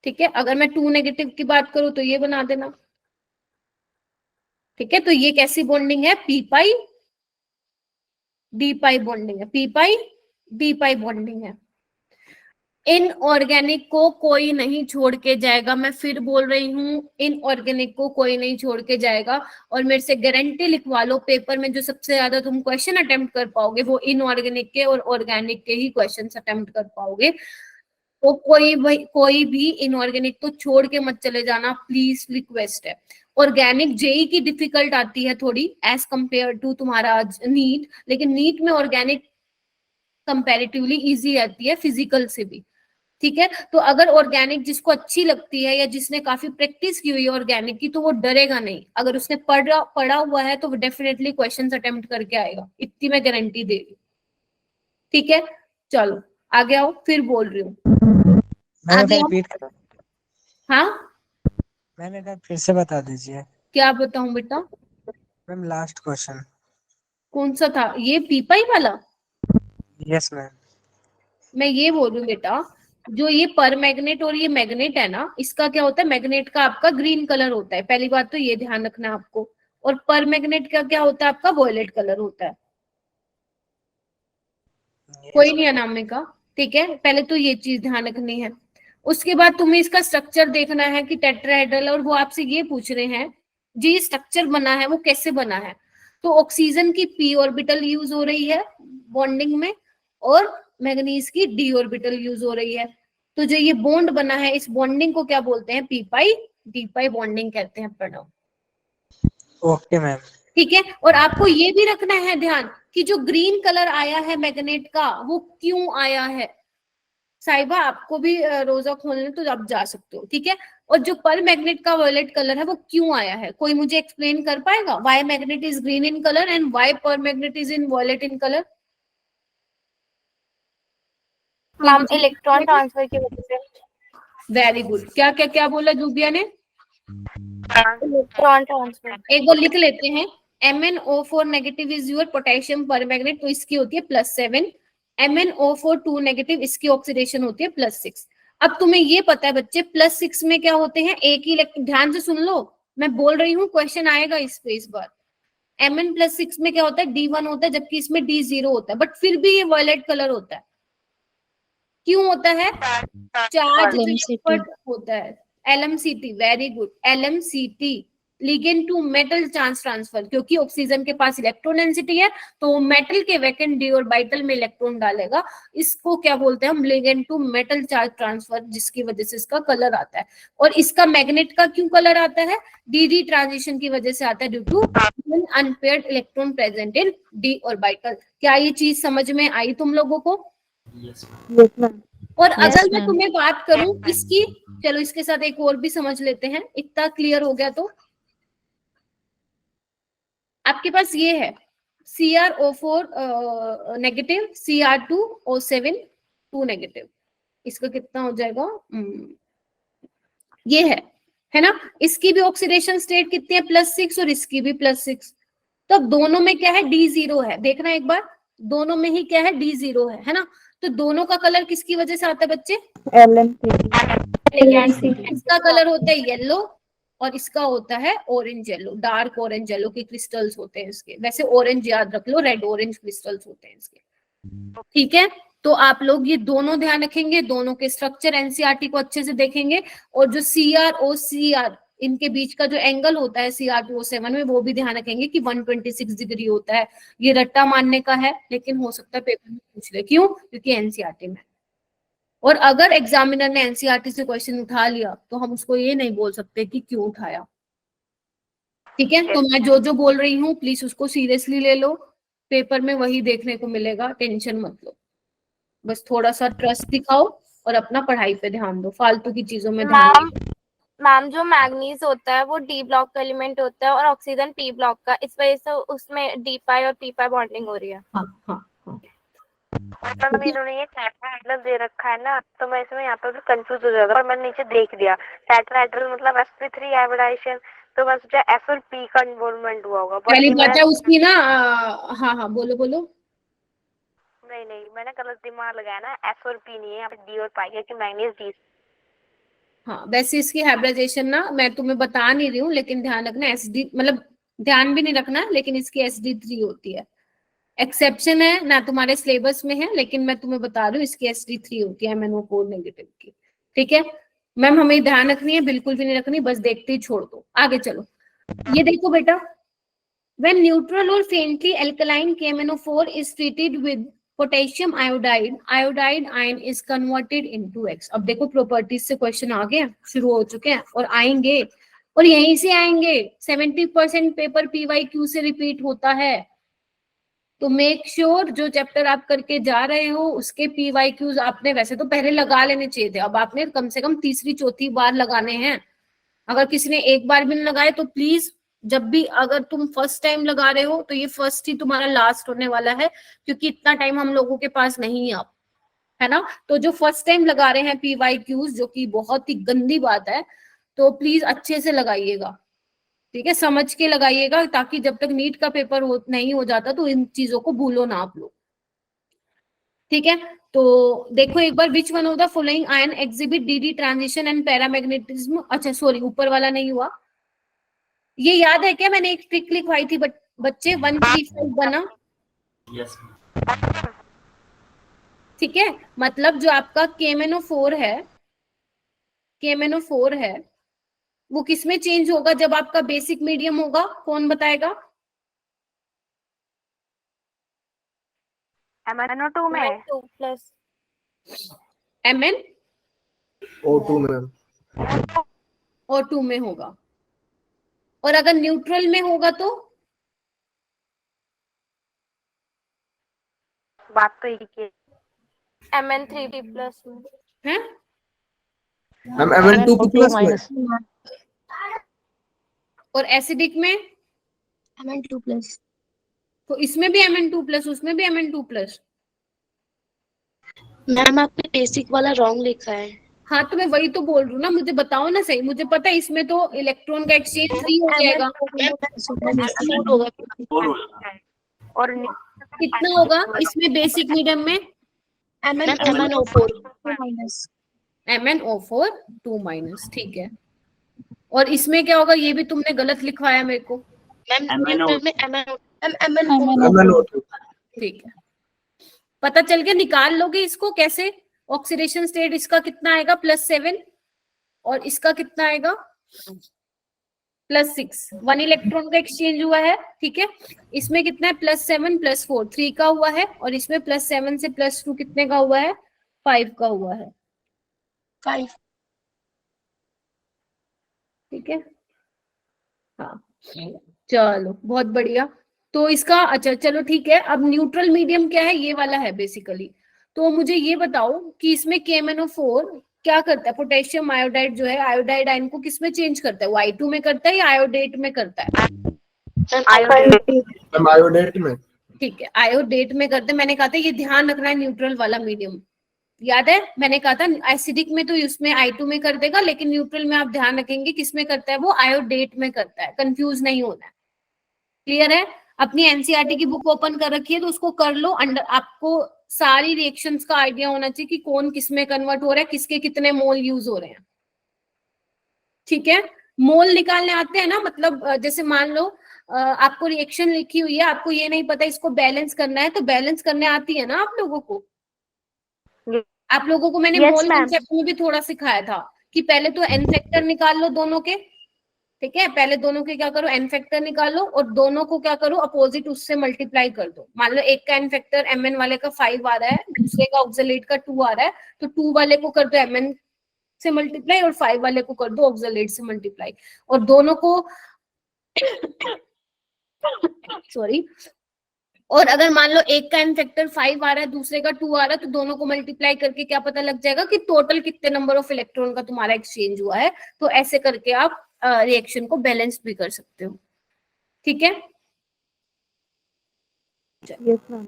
Speaker 1: ठीक है, अगर मैं 2 नेगेटिव की बात करूं तो ये बना देना। ठीक है, तो ये कैसी बॉन्डिंग है, p पाई d पाई बॉन्डिंग है, p पाई d पाई बॉन्डिंग है। इनऑर्गेनिक को कोई नहीं छोड़ के जाएगा, मैं फिर बोल रही हूँ, इनऑर्गेनिक को कोई नहीं छोड़ के जाएगा। और मेरे से गारंटी लिखवा लो, पेपर में जो सबसे ज्यादा तुम क्वेश्चन अटेम्प्ट कर पाओगे वो इनऑर्गेनिक के और ऑर्गेनिक के ही क्वेश्चन अटेम्प्ट कर पाओगे। तो कोई भी इनऑर्गेनिक को छोड़ के मत चले जाना, प्लीज रिक्वेस्ट है। ऑर्गेनिक जेई की डिफिकल्ट आती है थोड़ी एज कंपेयर टू तुम्हारा नीट, लेकिन नीट में ऑर्गेनिक कंपैरेटिवली इजी आती है फिजिकल से भी। ठीक है, तो अगर ऑर्गेनिक जिसको अच्छी लगती है या जिसने काफी प्रैक्टिस की हुई है ऑर्गेनिक की, तो वो डरेगा नहीं। अगर उसने पढ़ा हुआ है तो वो डेफिनेटली क्वेश्चंस अटेम्प्ट करके आएगा, इतनी मैं गारंटी दे रही हूँ। ठीक है, चलो आगे आओ, फिर बोल रही हूँ आगे आओ। हाँ
Speaker 5: मैम एक बार फिर से बता दीजिए।
Speaker 1: क्या बताऊं बेटा?
Speaker 5: मैम लास्ट क्वेश्चन
Speaker 1: कौन सा था, ये पीपाई वाला?
Speaker 5: Yes ma'am.
Speaker 1: मैं ये बोल रही हूँ बेटा, जो ये पर मैग्नेट और ये मैग्नेट है ना, इसका क्या होता है, मैग्नेट का आपका ग्रीन कलर होता है, पहली बात तो ये ध्यान रखना है आपको। और पर मैग्नेट का क्या होता है, आपका वॉयलेट कलर होता है। कोई नहीं अनामिका, ठीक है, पहले तो ये चीज ध्यान रखनी है। उसके बाद तुम्हें इसका स्ट्रक्चर देखना है कि टेट्राहेड्रल, और वो आपसे ये पूछ रहे हैं जी स्ट्रक्चर बना है वो कैसे बना है। तो ऑक्सीजन की p ऑर्बिटल यूज हो रही है बॉन्डिंग में और मैग्नीज की d ऑर्बिटल यूज हो रही है। तो जो ये बॉन्ड बना है, इस बॉन्डिंग को क्या बोलते हैं, p पाई d पाई बॉन्डिंग कहते हैं प्रणव।
Speaker 5: Okay ma'am.
Speaker 1: ठीक है, और आपको ये भी रखना है ध्यान कि जो ग्रीन कलर आया है मैग्नेट का वो क्यों आया है। साहिबा आपको भी रोजा खोलने तो आप जा सकते हो, ठीक है। और जो पर मैग्नेट का वॉयलेट कलर है वो क्यों आया है, कोई मुझे एक्सप्लेन कर पाएगा? Why magnet is green in colour and why per magnet is in violet in colour?
Speaker 7: Ma'am electron transfer की वजह से।
Speaker 1: Very good. क्या क्या क्या बोला जूबिया ने?
Speaker 7: Electron transfer.
Speaker 1: एक बार लिख लेते हैं, MnO4 negative is your potassium per magnet, तो इसकी होती है +7। MnO4 2 नेगेटिव, इसकी ऑक्सीडेशन होती है +6। अब तुम्हें ये पता है बच्चे +6 में क्या होते हैं, एक ही इलेक्ट्रॉन, ध्यान से सुन लो मैं बोल रही हूँ, क्वेश्चन आएगा इस पे इस बार। Mn+6 में क्या होता है, D1 होता है, जबकि इसमें D0 होता है, बट फिर भी ये वॉयलेट कलर होता है। क्यों होता है? चार्ज होता है, LMCT। Very good, LMCT, ligand to metal charge transfer, क्योंकि ऑक्सीजन के पास इलेक्ट्रॉन डेंसिटी है तो वो मेटल के वैकेंट डी ऑर्बिटल में इलेक्ट्रॉन डालेगा। इसको क्या बोलते हैं हम, ligand to metal charge transfer, जिसकी वजह से इसका कलर आता है। और इसका मैग्नेट का क्यों कलर आता है, डी ट्रांजिशन की वजह से आता है, due to unpaired electron present in D orbital. क्या ये चीज समझ में आई तुम लोगों को? और अगर मैं तुम्हें बात करूं इसकी, चलो इसके साथ एक और भी समझ लेते हैं, इतना क्लियर हो गया तो आपके पास ये है CrO4 नेगेटिव, Cr2O7 2 नेगेटिव, इसका कितना हो जाएगा, ये है ना। इसकी भी ऑक्सीडेशन स्टेट कितनी है, +6, और इसकी भी +6। तो अब दोनों में क्या है, D0 है, देखना एक बार, दोनों में ही क्या है, D0 है ना। तो दोनों का कलर किसकी वजह से आता है बच्चे, इसका कलर होता है येलो और इसका होता है orange yellow, dark orange yellow के क्रिस्टल्स होते हैं इसके। वैसे ऑरेंज याद रख लो, रेड ऑरेंज क्रिस्टल्स होते हैं इसके। ठीक है, तो आप लोग ये दोनों ध्यान रखेंगे, दोनों के स्ट्रक्चर एनसीईआरटी को अच्छे से देखेंगे। और जो CrO इनके बीच का जो एंगल होता है Cr2O7 में, वो भी ध्यान रखेंगे कि 126 डिग्री होता है। ये रट्टा मानने का है, लेकिन हो सकता है पेपर में पूछ ले, क्यों, क्योंकि एनसीईआरटी में। और अगर एग्जामिनर ने एनसीईआरटी से क्वेश्चन उठा लिया तो हम उसको ये नहीं बोल सकते कि क्यों उठाया। ठीक है, तो मैं जो जो बोल रही हूँ प्लीज उसको सीरियसली ले लो, पेपर में वही देखने को मिलेगा, टेंशन मत लो, बस थोड़ा सा ट्रस्ट दिखाओ और अपना पढ़ाई पे ध्यान दो, फालतू की चीजों में ध्यान।
Speaker 7: मैम जो मैग्नीज होता है वो D ब्लॉक का एलिमेंट होता है और ऑक्सीजन P ब्लॉक का, इस वजह से उसमें D पाई और P पाई बॉन्डिंग हो रही है।
Speaker 1: हाँ हाँ हाँ,
Speaker 2: मैम इन्होंने ये टेट्राहेड्रल दे रखा है ना, तो मैं इसमें यहाँ पे भी कंफ्यूज हो जाता, और मैंने नीचे देख लिया टेट्राहेड्रल मतलब sp3 हाइब्रिडाइजेशन, तो मैं सोचा S और P का इन्वॉल्वमेंट हुआ होगा।
Speaker 1: पहली बात है उसकी ना हाँ हाँ बोलो बोलो।
Speaker 2: नहीं मैंने गलत दिमाग लगाया ना, S और P नहीं है यहाँ पे, D और पाई है कि मैग्नीज D।
Speaker 1: हाँ वैसे इसकी हाइब्रिडाइजेशन ना मैं तुम्हें बता नहीं रही हूँ, लेकिन ध्यान रखना SD मतलब ध्यान भी नहीं रखना, लेकिन इसकी SD3 होती है। एक्सेप्शन है ना तुम्हारे सिलेबस में है, लेकिन मैं तुम्हें बता रही हूँ इसकी SD3 होती है MnO4 नेगेटिव की। ठीक है मैम, हमें ध्यान रखनी है, बिल्कुल भी नहीं रखनी, बस देखते ही छोड़ दो। आगे चलो, ये देखो बेटा, when neutral or faintly alkaline KMnO4 is treated with potassium iodide, iodide ion is converted into X। अब देखो प्रॉपर्टीज से क्वेश्चन आ गए, शुरू हो चुके हैं और आएंगे, और यहीं से आएंगे। 70% पेपर PYQ से रिपीट होता है, तो मेक श्योर जो चैप्टर आप करके जा रहे हो उसके PYQs आपने वैसे तो पहले लगा लेने चाहिए थे, अब आपने कम से कम तीसरी चौथी बार लगाने हैं। अगर किसी ने एक बार भी नहीं लगाए तो प्लीज, जब भी अगर तुम फर्स्ट टाइम लगा रहे हो तो ये फर्स्ट ही तुम्हारा लास्ट होने वाला है, क्योंकि इतना टाइम हम लोगों के पास नहीं है अब, है ना। तो जो फर्स्ट टाइम लगा रहे हैं PYQs, जो कि बहुत ही गंदी बात है, तो प्लीज अच्छे से लगाइएगा, ठीक है, समझ के लगाइएगा, ताकि जब तक नीट का पेपर नहीं हो जाता तो इन चीजों को भूलो ना आप लोग, ठीक है। तो देखो एक बार, which one of the following ion exhibit DD transition and paramagnetism. अच्छा सॉरी, ऊपर वाला नहीं हुआ, ये याद है क्या, मैंने एक ट्रिक लिखवाई थी बच्चे, 135 बना।
Speaker 12: यस
Speaker 1: ठीक है, मतलब जो आपका KMnO4 है वो किसमें चेंज होगा जब आपका बेसिक मीडियम होगा, कौन बताएगा?
Speaker 2: MnO2 में
Speaker 7: 2+
Speaker 8: O2 में
Speaker 1: O2 में होगा, और अगर न्यूट्रल में होगा तो
Speaker 2: बात तो एक ही है।
Speaker 7: Mn3+ में
Speaker 1: है
Speaker 8: मैम Mn2+ में,
Speaker 1: और एसिडिक में
Speaker 3: Mn2+।
Speaker 1: तो इसमें भी Mn2+, उसमें भी Mn2+।
Speaker 14: मैम आपने बेसिक वाला रॉन्ग लिखा है।
Speaker 1: हाँ तो मैं वही तो बोल रही हूँ ना, मुझे बताओ ना सही, मुझे पता है इसमें तो इलेक्ट्रॉन का एक्सचेंज 3 हो जाएगा,
Speaker 2: और
Speaker 1: कितना होगा इसमें बेसिक मीडियम में?
Speaker 14: MnO4
Speaker 1: MnO4 2-, ठीक है। और इसमें क्या होगा, ये भी तुमने गलत लिखवाया मेरे को।
Speaker 8: MnO2
Speaker 1: ठीक है, पता चल गया, निकाल लोगे इसको कैसे? ऑक्सीडेशन स्टेट इसका कितना आएगा, +7, और इसका कितना आएगा, +6। 1 इलेक्ट्रॉन का एक्सचेंज हुआ है, ठीक है। इसमें कितना है, +7 +4 3 का हुआ है, और इसमें +7 से +2 कितने का हुआ है, 5 का हुआ है,
Speaker 14: 5।
Speaker 1: ठीक है। हाँ चलो बहुत बढ़िया। तो इसका अच्छा चलो ठीक है, अब न्यूट्रल मीडियम क्या है, ये वाला है बेसिकली। तो मुझे ये बताओ कि इसमें KMnO4 क्या करता है, पोटेशियम आयोडाइड जो है, आयोडाइड आयन को किस में चेंज करता है, वो I2 में करता है या आयोडेट में करता है?
Speaker 8: आयोडेट में।
Speaker 1: ठीक है, आयोडेट में करते हैं। मैंने कहा था ये ध्यान रखना है, न्यूट्रल वाला मीडियम, याद है मैंने कहा था एसिडिक में तो उसमें I2 में कर देगा, लेकिन न्यूट्रल में आप ध्यान रखेंगे किस में करता है, वो आयोडेट में करता है, कंफ्यूज नहीं होना है, क्लियर है। अपनी एनसीईआरटी की बुक ओपन कर रखी है तो उसको कर लो, अंडर आपको सारी रिएक्शंस का आइडिया होना चाहिए कि कौन किस में कन्वर्ट हो रहा है, किसके कितने मोल यूज हो रहे हैं, ठीक है। मोल निकालने आते हैं ना, मतलब जैसे मान लो आपको रिएक्शन लिखी हुई है, आपको ये नहीं पता इसको बैलेंस करना है, तो बैलेंस करने आती है ना आप लोगों को। आप लोगों को मैंने मोल कंसेप्ट में भी थोड़ा सिखाया था कि पहले तो एन फैक्टर निकाल लो दोनों के, ठीक है, पहले दोनों के क्या करो, एन फैक्टर निकालो, और दोनों को क्या करो, अपोजिट उससे मल्टीप्लाई कर दो। मान लो एक का एन फैक्टर Mn वाले का 5 आ रहा है, दूसरे का ऑक्सलेट का 2 आ रहा है, तो 2 वाले को कर दो Mn से मल्टीप्लाई, और 5 वाले को कर दो ऑक्सलेट से मल्टीप्लाई, और दोनों को सॉरी, और अगर मान लो एक का एन फैक्टर 5 आ रहा है, दूसरे का 2 आ रहा है, तो दोनों को मल्टीप्लाई करके क्या पता लग जाएगा कि टोटल कितने नंबर ऑफ इलेक्ट्रॉन का तुम्हारा एक्सचेंज हुआ है। तो ऐसे करके आप रिएक्शन को बैलेंस भी कर सकते हो, ठीक है।
Speaker 2: Yes ma'am.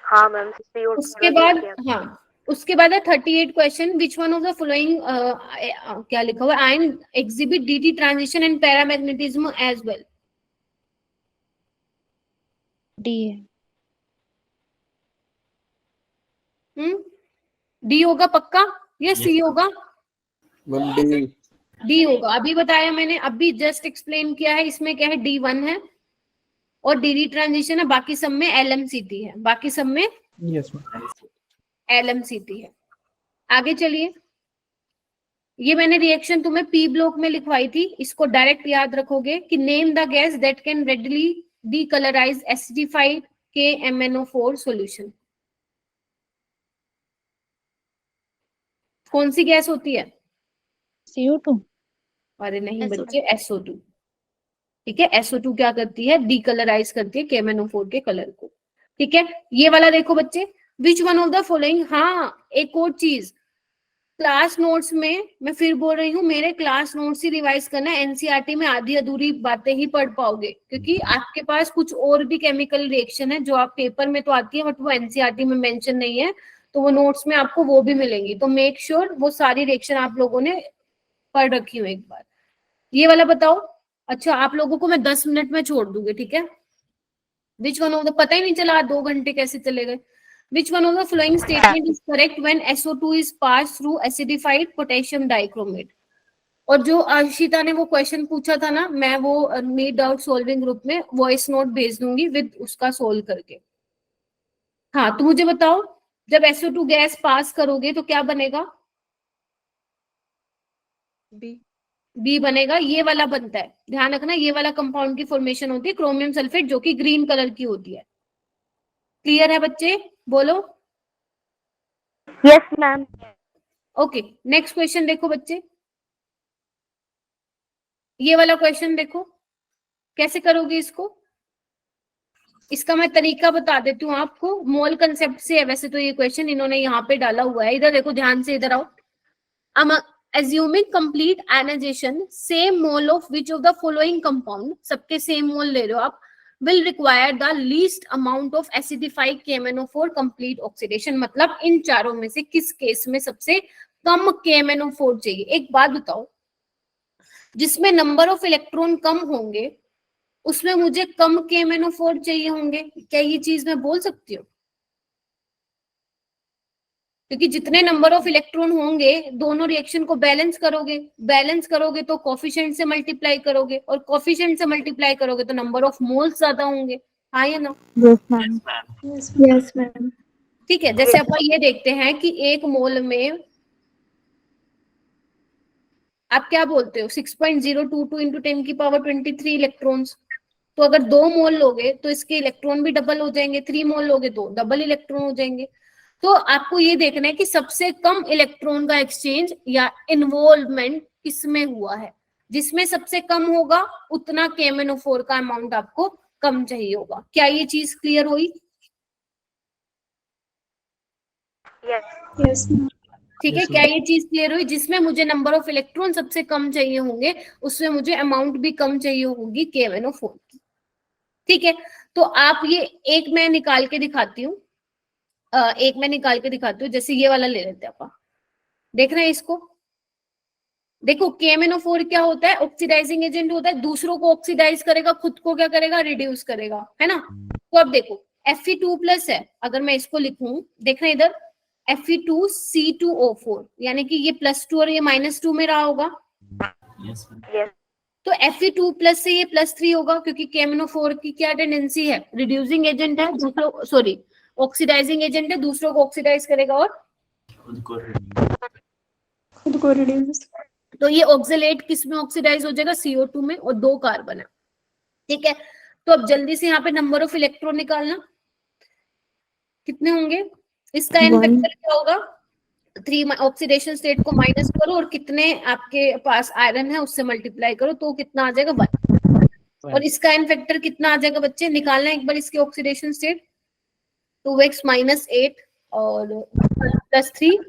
Speaker 2: हाँ मैम, CO2
Speaker 1: उसके बाद हाँ, उसके बाद है 38 question, which one of the following क्या लिखा हुआ है, ion exhibit DT transition and paramagnetism as well.
Speaker 11: D है।
Speaker 1: डी होगा पक्का या सी होगा?
Speaker 8: Ma'am D.
Speaker 1: डी होगा, अभी बताया मैंने, अभी जस्ट एक्सप्लेन किया है। इसमें क्या है, D1 है और DD ट्रांजिशन है, बाकी सब में LMCT है, बाकी सब में
Speaker 10: यस मैम।
Speaker 1: LMCT है। आगे चलिए, ये मैंने रिएक्शन तुम्हें P ब्लॉक में लिखवाई थी, इसको डायरेक्ट याद रखोगे कि name the gas that can readily decolourise acidified KMnO4 solution. कौन सी गैस होती है?
Speaker 11: CO2।
Speaker 1: अरे नहीं बच्चे, SO2। ठीक है, SO2 क्या करती है, डीकलराइज करती है KMnO4 के कलर को। ठीक है, ये वाला देखो बच्चे, विच वन ऑफ द फॉलोइंग, हाँ एक और चीज, क्लास नोट्स में मैं फिर बोल रही हूँ, मेरे क्लास नोट्स ही रिवाइज करना, NCERT में आधी अधूरी बातें ही पढ़ पाओगे, क्योंकि आपके पास कुछ और भी केमिकल रिएक्शन है जो आप पेपर में तो आती है बट वो NCERT में मेंशन नहीं है, तो वो नोट्स में आपको वो भी मिलेंगी। तो मेक श्योर वो सारी रिएक्शन आप लोगों ने पढ़ रखी हो एक बार। ये वाला बताओ। अच्छा, आप लोगों को मैं 10 मिनट में छोड़ दूंगी, ठीक है। विच वन ऑफ द, पता ही नहीं चला 2 घंटे कैसे चले गए। Which one of the following statement is correct when SO2 is passed through acidified potassium dichromate? और जो आशिता ने वो क्वेश्चन पूछा था ना, मैं वो नीड डाउट सॉल्विंग ग्रुप में वॉइस नोट भेज दूंगी विद उसका सोल्व करके। हाँ, तो मुझे बताओ, जब SO2 गैस पास करोगे तो क्या बनेगा? बी बनेगा, ये वाला बनता है, ध्यान रखना, ये वाला कंपाउंड की फॉर्मेशन होती है क्रोमियम सल्फेट, जो कि ग्रीन कलर की होती है। क्लियर है बच्चे, बोलो।
Speaker 2: Yes ma'am.
Speaker 1: Okay, next question देखो बच्चे, ये वाला क्वेश्चन देखो, कैसे करोगे इसको। इसका मैं तरीका बता देती हूँ आपको, मोल कंसेप्ट से है वैसे तो ये क्वेश्चन, इन्होंने यहाँ पे डाला हुआ है। इधर देखो ध्यान से, इधर आओ। Assuming complete ionization, same mole of which of the following compound, सबके सेम मोल ले रहे हो आप, will require the least amount of acidified KMnO4 complete oxidation, मतलब इन चारों में से किस केस में सबसे कम KMnO4 चाहिए। एक बात बताओ, जिसमें नंबर ऑफ इलेक्ट्रॉन कम होंगे उसमें मुझे कम KMnO4 चाहिए होंगे, क्या ये चीज मैं बोल सकती हूँ? क्योंकि जितने नंबर ऑफ इलेक्ट्रॉन होंगे दोनों रिएक्शन को बैलेंस करोगे तो कोफिशिएंट से मल्टीप्लाई करोगे, और कोफिशिएंट से मल्टीप्लाई करोगे तो नंबर ऑफ मोल्स ज्यादा होंगे। हाँ या ना?
Speaker 11: Yes ma'am.
Speaker 1: ठीक है, जैसे अपन ये देखते हैं कि एक मोल में आप क्या बोलते हो, 6.022 इंटू 10 की पावर 23 इलेक्ट्रॉन्स। तो अगर 2 मोल लोगे तो इसके इलेक्ट्रॉन भी डबल हो जाएंगे, 3 मोल लोगे तो डबल इलेक्ट्रॉन हो जाएंगे। तो आपको ये देखना है कि सबसे कम इलेक्ट्रॉन का एक्सचेंज या इन्वॉल्वमेंट किसमें हुआ है। जिसमें सबसे कम होगा उतना KMnO4 का अमाउंट आपको कम चाहिए होगा। क्या ये चीज क्लियर हुई?
Speaker 2: यस।
Speaker 1: ठीक है, क्या ये चीज क्लियर हुई? जिसमें मुझे नंबर ऑफ इलेक्ट्रॉन सबसे कम चाहिए होंगे उसमें मुझे अमाउंट भी कम चाहिए होगी KMnO4 की। ठीक है, तो आप ये एक मैं निकाल के दिखाती हूँ, जैसे ये वाला ले लेते हैं अपन। देख रहे हैं इसको, देखो KMnO4 क्या होता है, ऑक्सीडाइजिंग एजेंट होता है, दूसरों को ऑक्सीडाइज करेगा, खुद को क्या करेगा, रिड्यूस करेगा, है ना। तो अब देखो Fe2+ है, अगर मैं इसको लिखूं, देख रहे हैं इधर Fe2C2O4, यानी कि ये +2 और ये -2 में रहा होगा। तो Fe2+ से ये +3 होगा, क्योंकि KMnO4 की क्या टेंडेंसी है, रिड्यूसिंग एजेंट है, दूसरों सॉरी ऑक्सीडाइजिंग एजेंट है, दूसरों को ऑक्सीडाइज करेगा और खुद को रिड्यूस। तो ये ऑक्सीलेट किस में ऑक्सीडाइज हो जाएगा, CO2 में, और 2 कार्बन है। ठीक है, तो अब जल्दी से यहाँ पे नंबर ऑफ इलेक्ट्रॉन निकालना, कितने होंगे। इसका एन फैक्टर क्या होगा, 3 ऑक्सीडेशन स्टेट को माइनस करो और कितने आपके पास आयरन है उससे मल्टीप्लाई करो, तो कितना आ जाएगा 1। और इसका एन फैक्टर कितना आ जाएगा बच्चे, निकालना एक बार इसके ऑक्सीडेशन स्टेट, 2x -8 और +3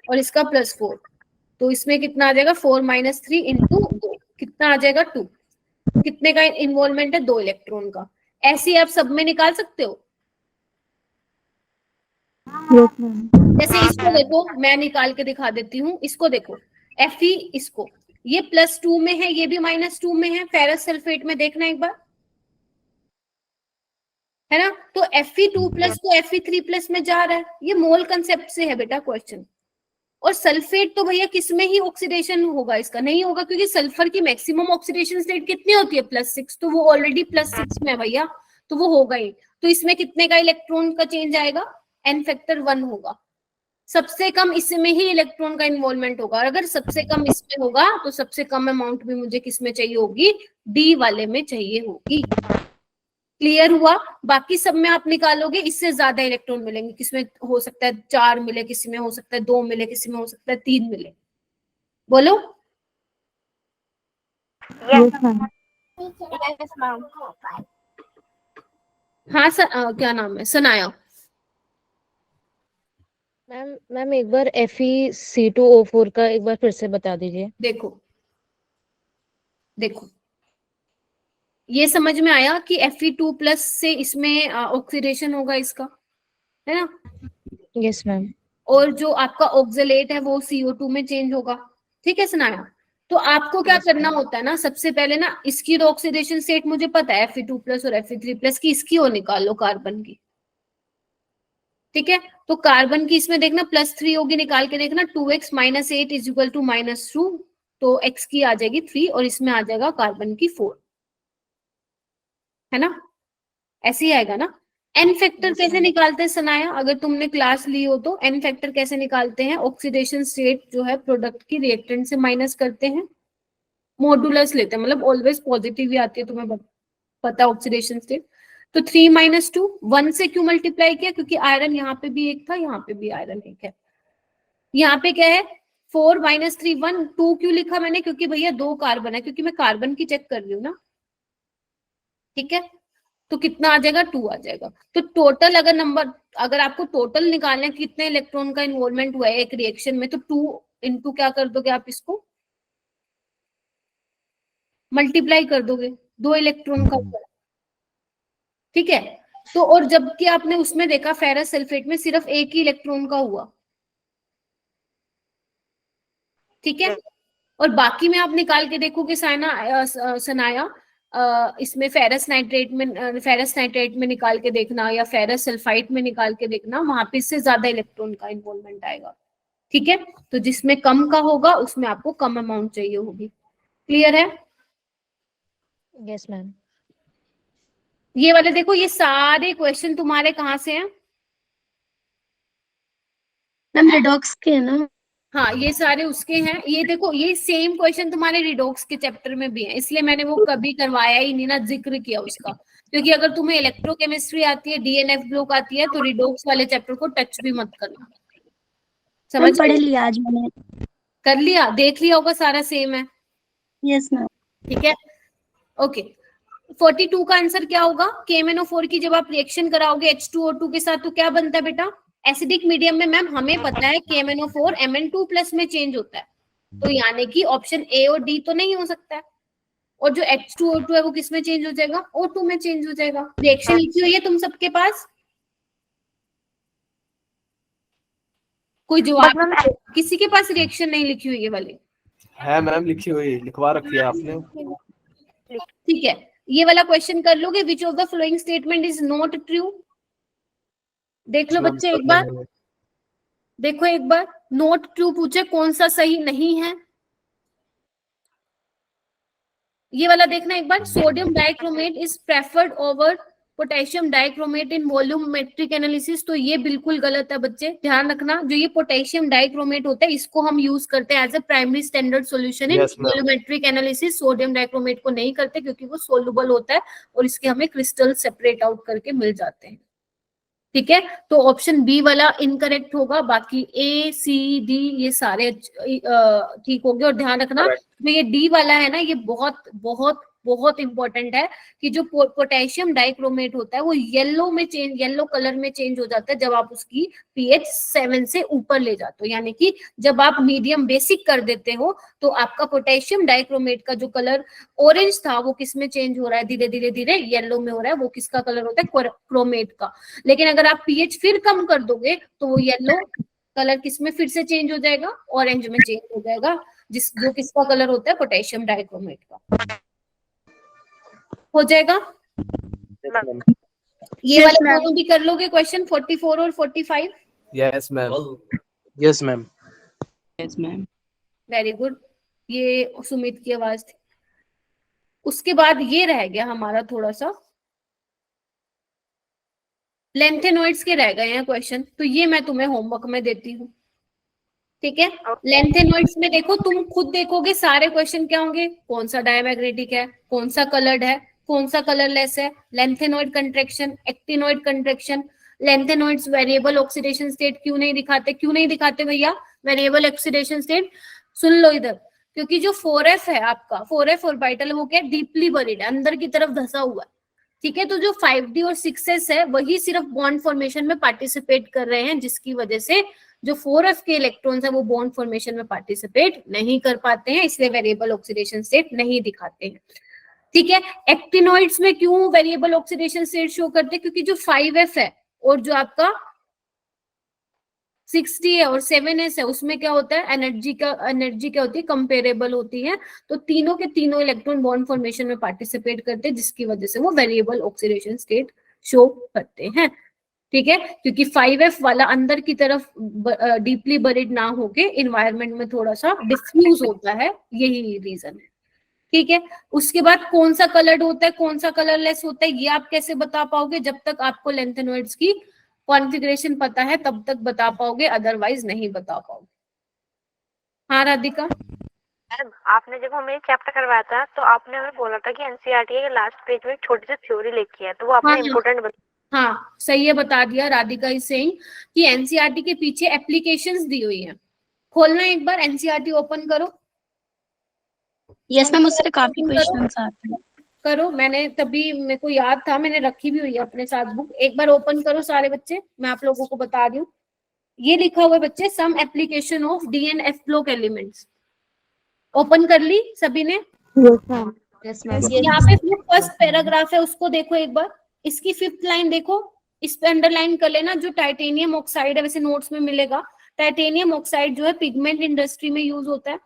Speaker 1: और इसका +4, तो इसमें कितना आ जाएगा 4 - 3 इंटू 2, कितना आ जाएगा 2। कितने का इन्वॉल्वमेंट है, 2 इलेक्ट्रॉन का। ऐसे आप सब में निकाल सकते हो। जैसे इसको देखो, मैं निकाल के दिखा देती हूँ, इसको देखो Fe, इसको ये +2 में है, ये भी -2 में है, फेरस सल्फेट में देखना एक बार, है ना। तो Fe2+ को Fe3+ में जा रहा है, ये मोल कंसेप्ट से है बेटा क्वेश्चन। और सल्फेट तो भैया किसमें ही ऑक्सीडेशन होगा, इसका नहीं होगा, क्योंकि सल्फर की मैक्सिमम ऑक्सीडेशन स्टेट कितनी होती है +6, तो वो ऑलरेडी +6 में है भैया, तो वो होगा ही। तो इसमें कितने का इलेक्ट्रॉन का चेंज आएगा, n फैक्टर 1 होगा। सबसे कम इसमें ही इलेक्ट्रॉन का इन्वॉल्वमेंट होगा, और अगर सबसे कम इसमें होगा तो सबसे कम अमाउंट भी मुझे किसमें चाहिए होगी, डी वाले में चाहिए होगी। क्लियर हुआ। बाकी सब में आप निकालोगे इससे ज्यादा इलेक्ट्रॉन मिलेंगे, किसमें हो सकता है 4 मिले, किसी में हो सकता है 2 मिले, किसी में हो सकता है 3 मिले। बोलो। हाँ क्या नाम है, सनाया।
Speaker 11: मैम एक बार FeC2O4 का एक बार फिर से बता दीजिए।
Speaker 1: देखो ये समझ में आया कि Fe2+ से इसमें ऑक्सीडेशन होगा इसका, है ना।
Speaker 11: Yes ma'am.
Speaker 1: और जो आपका ऑक्सलेट है वो CO2 में चेंज होगा, ठीक है सनाया। तो आपको क्या करना होता है ना, सबसे पहले ना इसकी तो ऑक्सीडेशन स्टेट मुझे पता है Fe2+ और Fe3+ की, इसकी और निकाल लो कार्बन की, ठीक है। तो कार्बन की इसमें देखना +3 होगी, निकाल के देखना 2x - 8 = -2, तो x की आ जाएगी 3 और इसमें आ जाएगा कार्बन की 4, है ना। ऐसे ही आएगा ना। एन फैक्टर कैसे निकालते हैं सनाया, अगर तुमने क्लास ली हो तो एन फैक्टर कैसे निकालते हैं, ऑक्सीडेशन स्टेट जो है प्रोडक्ट की रिएक्टेंट से माइनस करते हैं, मॉडुलस लेते हैं, मतलब ऑलवेज पॉजिटिव ही आती है, तुम्हें पता ऑक्सीडेशन स्टेट। तो 3 - 2 1 से क्यों मल्टीप्लाई किया, क्योंकि आयरन यहाँ पे भी एक था, यहाँ पे भी आयरन एक है। यहाँ पे क्या है 4 - 3 1, 2 क्यों लिखा मैंने, क्योंकि भैया 2 कार्बन है, क्योंकि मैं कार्बन की चेक कर रही हूँ ना, ठीक है। तो कितना आ जाएगा 2 आ जाएगा। तो टोटल अगर आपको टोटल निकालना है कितने इलेक्ट्रॉन का इन्वॉल्वमेंट हुआ है एक रिएक्शन में, तो 2 × क्या कर दोगे आप, इसको मल्टीप्लाई कर दोगे, 2 इलेक्ट्रॉन का हुआ, ठीक है। तो और जबकि आपने उसमें देखा फेरस सल्फेट में सिर्फ 1 ही इलेक्ट्रॉन का हुआ, ठीक है। और बाकी में आप निकाल के देखोगे सनाया, इसमें फेरस नाइट्रेट में निकाल के देखना, या फेरस सल्फाइड में निकाल के देखना, वहां पे इससे ज्यादा इलेक्ट्रॉन का इन्वॉल्वमेंट आएगा, ठीक है। तो जिसमें कम का होगा उसमें आपको कम अमाउंट चाहिए होगी। क्लियर है।
Speaker 11: Yes ma'am.
Speaker 1: ये वाले देखो, ये सारे क्वेश्चन तुम्हारे कहाँ से हैं
Speaker 14: मैम, रिडॉक्स के है ना।
Speaker 1: हाँ ये सारे उसके हैं। ये देखो ये सेम क्वेश्चन तुम्हारे रिडॉक्स के चैप्टर में भी है, इसलिए मैंने वो कभी करवाया ही नहीं ना, जिक्र किया उसका, क्योंकि अगर तुम्हें इलेक्ट्रोकेमिस्ट्री आती है, DNF ब्लॉक आती है, तो रिडॉक्स वाले चैप्टर को टच भी मत करना। समझ
Speaker 14: पढ़ लिया आज मैंने।
Speaker 1: कर लिया, देख लिया होगा, सारा सेम है।
Speaker 14: Yes ma'am.
Speaker 1: ठीक है, ओके। 42 का आंसर क्या होगा, KMnO4 की जब आप रिएक्शन कराओगे H2O2 के साथ तो क्या बनता है बेटा, एसिडिक मीडियम में मैम हमें पता है KMnO4 Mn2+ में चेंज होता है, तो यानी कि ऑप्शन A और D तो नहीं हो सकता है। और जो H2O2 है वो किस में चेंज हो जाएगा, O2 में चेंज हो जाएगा। रिएक्शन लिखी हुई है तुम सबके पास, कोई जवाब, किसी के पास रिएक्शन नहीं लिखी हुई है वाली
Speaker 8: है मैम, लिखी हुई, लिखवा रखी है आपने।
Speaker 1: ठीक है, ये वाला क्वेश्चन कर लोगे, विच of the following statement is not true. देख लो बच्चे एक बार, देखो एक बार, नॉट ट्रू पूछे कौन सा सही नहीं है, ये वाला देखना एक बार। Sodium dichromate is preferred over potassium dichromate in volumetric analysis, तो ये बिल्कुल गलत है बच्चे, ध्यान रखना। जो ये पोटेशियम डाइक्रोमेट होता है इसको हम यूज करते हैं as a primary standard solution in volumetric analysis. Sodium dichromate को नहीं करते क्योंकि वो सोल्यूबल होता है और इसके हमें क्रिस्टल सेपरेट आउट करके मिल जाते हैं। ठीक है, तो ऑप्शन बी वाला इनकरेक्ट होगा, बाकी ए सी डी ये सारे ठीक हो गए। और ध्यान रखना जो ये डी वाला है ना, ये बहुत बहुत बहुत इंपॉर्टेंट है कि जो पोटेशियम डाइक्रोमेट होता है वो येलो कलर में चेंज हो जाता है जब आप उसकी pH 7 से ऊपर ले जाते हो, यानी कि जब आप मीडियम बेसिक कर देते हो तो आपका पोटेशियम डाइक्रोमेट का जो कलर ऑरेंज था वो किस में चेंज हो रहा है, धीरे धीरे धीरे येलो में हो रहा है, वो किसका कलर होता है, क्रोमेट का। लेकिन अगर आप pH फिर कम कर दोगे तो वो येलो कलर किस में फिर से चेंज हो जाएगा, ऑरेंज में चेंज हो जाएगा, जो किसका कलर होता है, पोटेशियम डाइक्रोमेट का। हो जाएगा? ये वाले दोनों भी कर लोगे क्वेश्चन 44 और 45?
Speaker 8: Yes ma'am.
Speaker 10: Yes ma'am.
Speaker 13: Yes ma'am.
Speaker 1: Very good, ये सुमित की आवाज थी। उसके बाद ये रह गया हमारा थोड़ा सा लेंथेनॉइड्स के रह गए हैं क्वेश्चन, तो ये मैं तुम्हें होमवर्क में देती हूँ, ठीक है। लेंथेनॉइड्स में देखो, तुम खुद देखोगे सारे क्वेश्चन क्या होंगे, कौन सा डायमैग्नेटिक है, कौन सा कलर्ड है, कौन सा कलरलेस है, lanthanoid contraction, actinoid contraction, lanthanoids variable oxidation state क्यों नहीं दिखाते भैया वेरिएबल ऑक्सीडेशन स्टेट? सुन लो इधर, क्योंकि जो 4f है आपका 4f ऑर्बिटल वो क्या डीपली बरीड है, अंदर की तरफ धंसा हुआ है, ठीक है। तो जो 5d और 6s है वही सिर्फ बॉन्ड फॉर्मेशन में पार्टिसिपेट कर रहे हैं, जिसकी वजह से जो 4f के इलेक्ट्रॉन्स है वो बॉन्ड फॉर्मेशन में पार्टिसिपेट नहीं कर पाते हैं, इसलिए वेरिएबल ऑक्सीडेशन स्टेट नहीं दिखाते हैं, ठीक है। एक्टिनॉइड्स में क्यों वेरिएबल ऑक्सीडेशन स्टेट शो करते हैं? क्योंकि जो 5f है और जो आपका 6d है और 7s है उसमें क्या होता है, एनर्जी क्या होती है, कंपेरेबल होती है, तो तीनों के तीनों इलेक्ट्रॉन बॉन्ड फॉर्मेशन में पार्टिसिपेट करते हैं, जिसकी वजह से वो वेरिएबल ऑक्सीडेशन स्टेट शो करते हैं, ठीक है। क्योंकि 5f वाला अंदर की तरफ डीपली बरीड ना होके इन्वायरमेंट में थोड़ा सा डिफ्यूज होता है, यही रीजन है, ठीक है। उसके बाद कौन सा कलर्ड होता है, कौन सा कलरलेस होता है, ये आप कैसे बता पाओगे? जब तक आपको लेंथेनॉइड्स की कॉन्फ़िगरेशन पता है तब तक बता पाओगे, अदरवाइज नहीं बता पाओगे। हाँ राधिका?
Speaker 2: मैम आपने जब हमें चैप्टर करवाया था तो आपने हमें बोला था कि एनसीईआरटी के लास्ट पेज में एक छोटी सी थ्योरी लिखी है, तो वो आपने इम्पोर्टेंट
Speaker 1: हाँ सही है, बता दिया। राधिका इज सेइंग कि एनसीईआरटी के पीछे एप्लीकेशंस दी हुई है। खोलना एक बार, एनसीईआरटी ओपन करो।
Speaker 14: यस मैम, उससे काफी क्वेश्चंस आते हैं।
Speaker 1: करो, मैंने तभी मेरे को याद था, मैंने रखी भी हुई है अपने साथ बुक, एक बार ओपन करो सारे बच्चे, मैं आप लोगों को बता रही हूँ। ये लिखा हुआ है बच्चे, some application of DNF block elements. Open कर ली सभी ने? यहाँ पे जो फर्स्ट पैराग्राफ है उसको देखो एक बार, इसकी 5th लाइन देखो, इस पे अंडरलाइन कर लेना। जो टाइटेनियम ऑक्साइड है, वैसे नोट्स में मिलेगा, टाइटेनियम ऑक्साइड जो है पिगमेंट इंडस्ट्री में यूज होता है,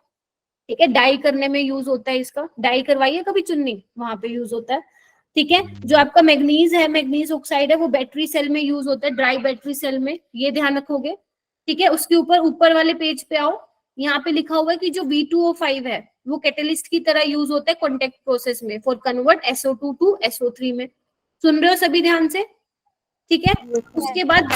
Speaker 1: ठीक है, डाई करने में यूज होता है, इसका डाई करवाइए कभी चुन्नी, वहां पे यूज होता है, ठीक है। जो आपका मैग्नीज है, मैग्नीज ऑक्साइड है, वो बैटरी सेल में यूज होता है, ड्राई बैटरी सेल में, ये ध्यान रखोगे, ठीक है। उसके ऊपर वाले पेज पे आओ, यहाँ पे लिखा हुआ है कि जो V2O5 है वो कैटेलिस्ट की तरह यूज होता है कॉन्टेक्ट प्रोसेस में for convert SO2 to SO3 में। सुन रहे हो सभी ध्यान से, ठीक है। उसके बाद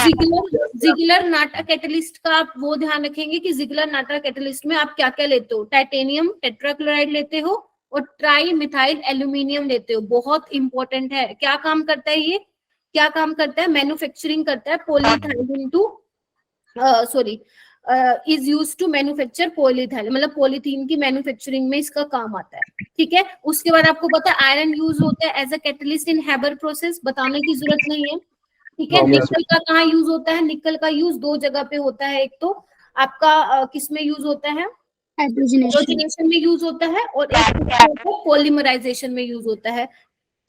Speaker 1: जिगलर नाटा कैटेलिस्ट का आप वो ध्यान रखेंगे कि जिगलर नाटा कैटेलिस्ट में आप क्या क्या लेते हो, टाइटेनियम टेट्राक्लोराइड लेते हो और ट्राई मिथाइल एल्यूमिनियम लेते हो, बहुत इंपॉर्टेंट है। क्या काम करता है ये, क्या काम करता है? मैन्युफैक्चरिंग करता है polyethylene to is use to manufacture polyethyl, मतलब पॉलीथीन की मैन्युफैक्चरिंग में इसका काम आता है, ठीक है। उसके बाद आपको पता है आयरन यूज होता है as a catalyst in Haber process, बताने की जरूरत नहीं है, ठीक है। निकल का कहाँ यूज होता है? निकल का यूज 2 जगह पे होता है, एक तो आपका किस में यूज होता है, हाइड्रोजनेशन में यूज होता है, और एक पॉलीमराइजेशन में यूज होता है,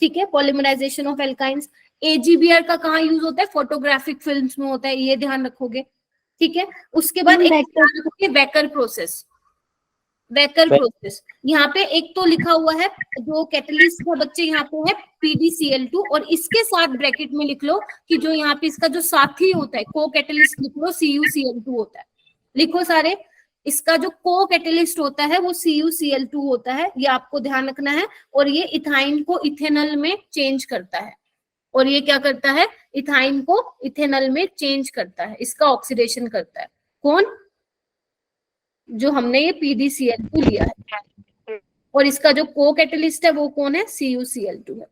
Speaker 1: ठीक है, पॉलीमराइजेशन ऑफ एल्काइंस। AgBr का कहाँ यूज होता है? फोटोग्राफिक फिल्म्स में होता है, ये ध्यान रखोगे, ठीक है। उसके बाद एक वेकर प्रोसेस, वेकर प्रोसेस, यहाँ पे एक तो लिखा हुआ है जो कैटलिस्ट का बच्चे यहाँ पे है PdCl2, और इसके साथ ब्रैकेट में लिख लो कि जो यहाँ पे इसका जो साथी होता है को कैटलिस्ट लिख लो CuCl2 होता है, लिखो सारे। इसका जो को कैटलिस्ट होता है वो CuCl2 होता है, ये आपको ध्यान रखना है। और ये इथाइन को इथेनॉल में चेंज करता है, और ये क्या करता है? इथाइन को इथेनॉल में चेंज करता है, इसका ऑक्सीडेशन करता है। कौन? जो हमने ये PdCl2 लिया है, और इसका जो को कैटलिस्ट है वो कौन है? CuCl2 है,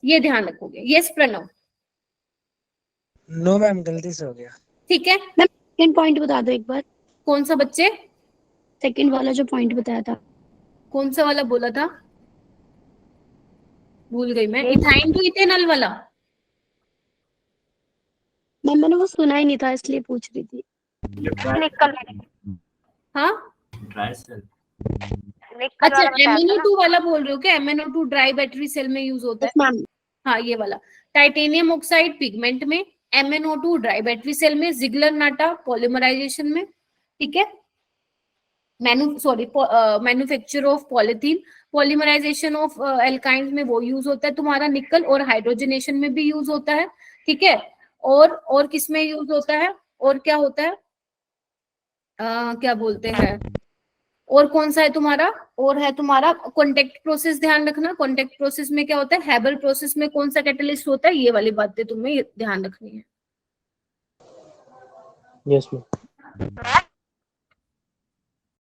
Speaker 1: ये ध्यान रखोगे। यस प्रणव?
Speaker 5: नो मैम, गलती से हो गया।
Speaker 1: ठीक है,
Speaker 14: सेकंड पॉइंट बता दो एक बार।
Speaker 1: कौन सा बच्चे?
Speaker 14: सेकंड वाला जो पॉइंट बताया था।
Speaker 1: कौन सा वाला बोला था? भूल गई मैं, इथाइन टू इथेनॉल वाला।
Speaker 14: मैम मैंने वो सुना ही नहीं था इसलिए पूछ रही थी।
Speaker 2: निकल
Speaker 1: हाँ
Speaker 12: ड्राई सेल।
Speaker 1: अच्छा MnO2 वाला बोल रहे हो क्या? MnO2 ड्राई बैटरी सेल में यूज होता है।
Speaker 14: मैम
Speaker 1: हाँ ये वाला। टाइटेनियम ऑक्साइड पिगमेंट में, MnO2 ड्राई बैटरी सेल में, जिगलर नाटा पॉलीमराइजेशन में, ठीक है। Manufacture of polythene, polymerisation of alkynes में वो यूज होता है तुम्हारा निकल, और हाइड्रोजनेशन में भी यूज होता है, ठीक है। और किस में यूज होता है, और क्या होता है, क्या बोलते हैं, और कौन सा है तुम्हारा, और है तुम्हारा कॉन्टेक्ट प्रोसेस। ध्यान रखना कॉन्टेक्ट प्रोसेस में क्या होता है, हैबल प्रोसेस में कौन सा कैटलिस्ट होता है, ये वाली बातें तुम्हें ध्यान रखनी है।
Speaker 9: Yes ma'am.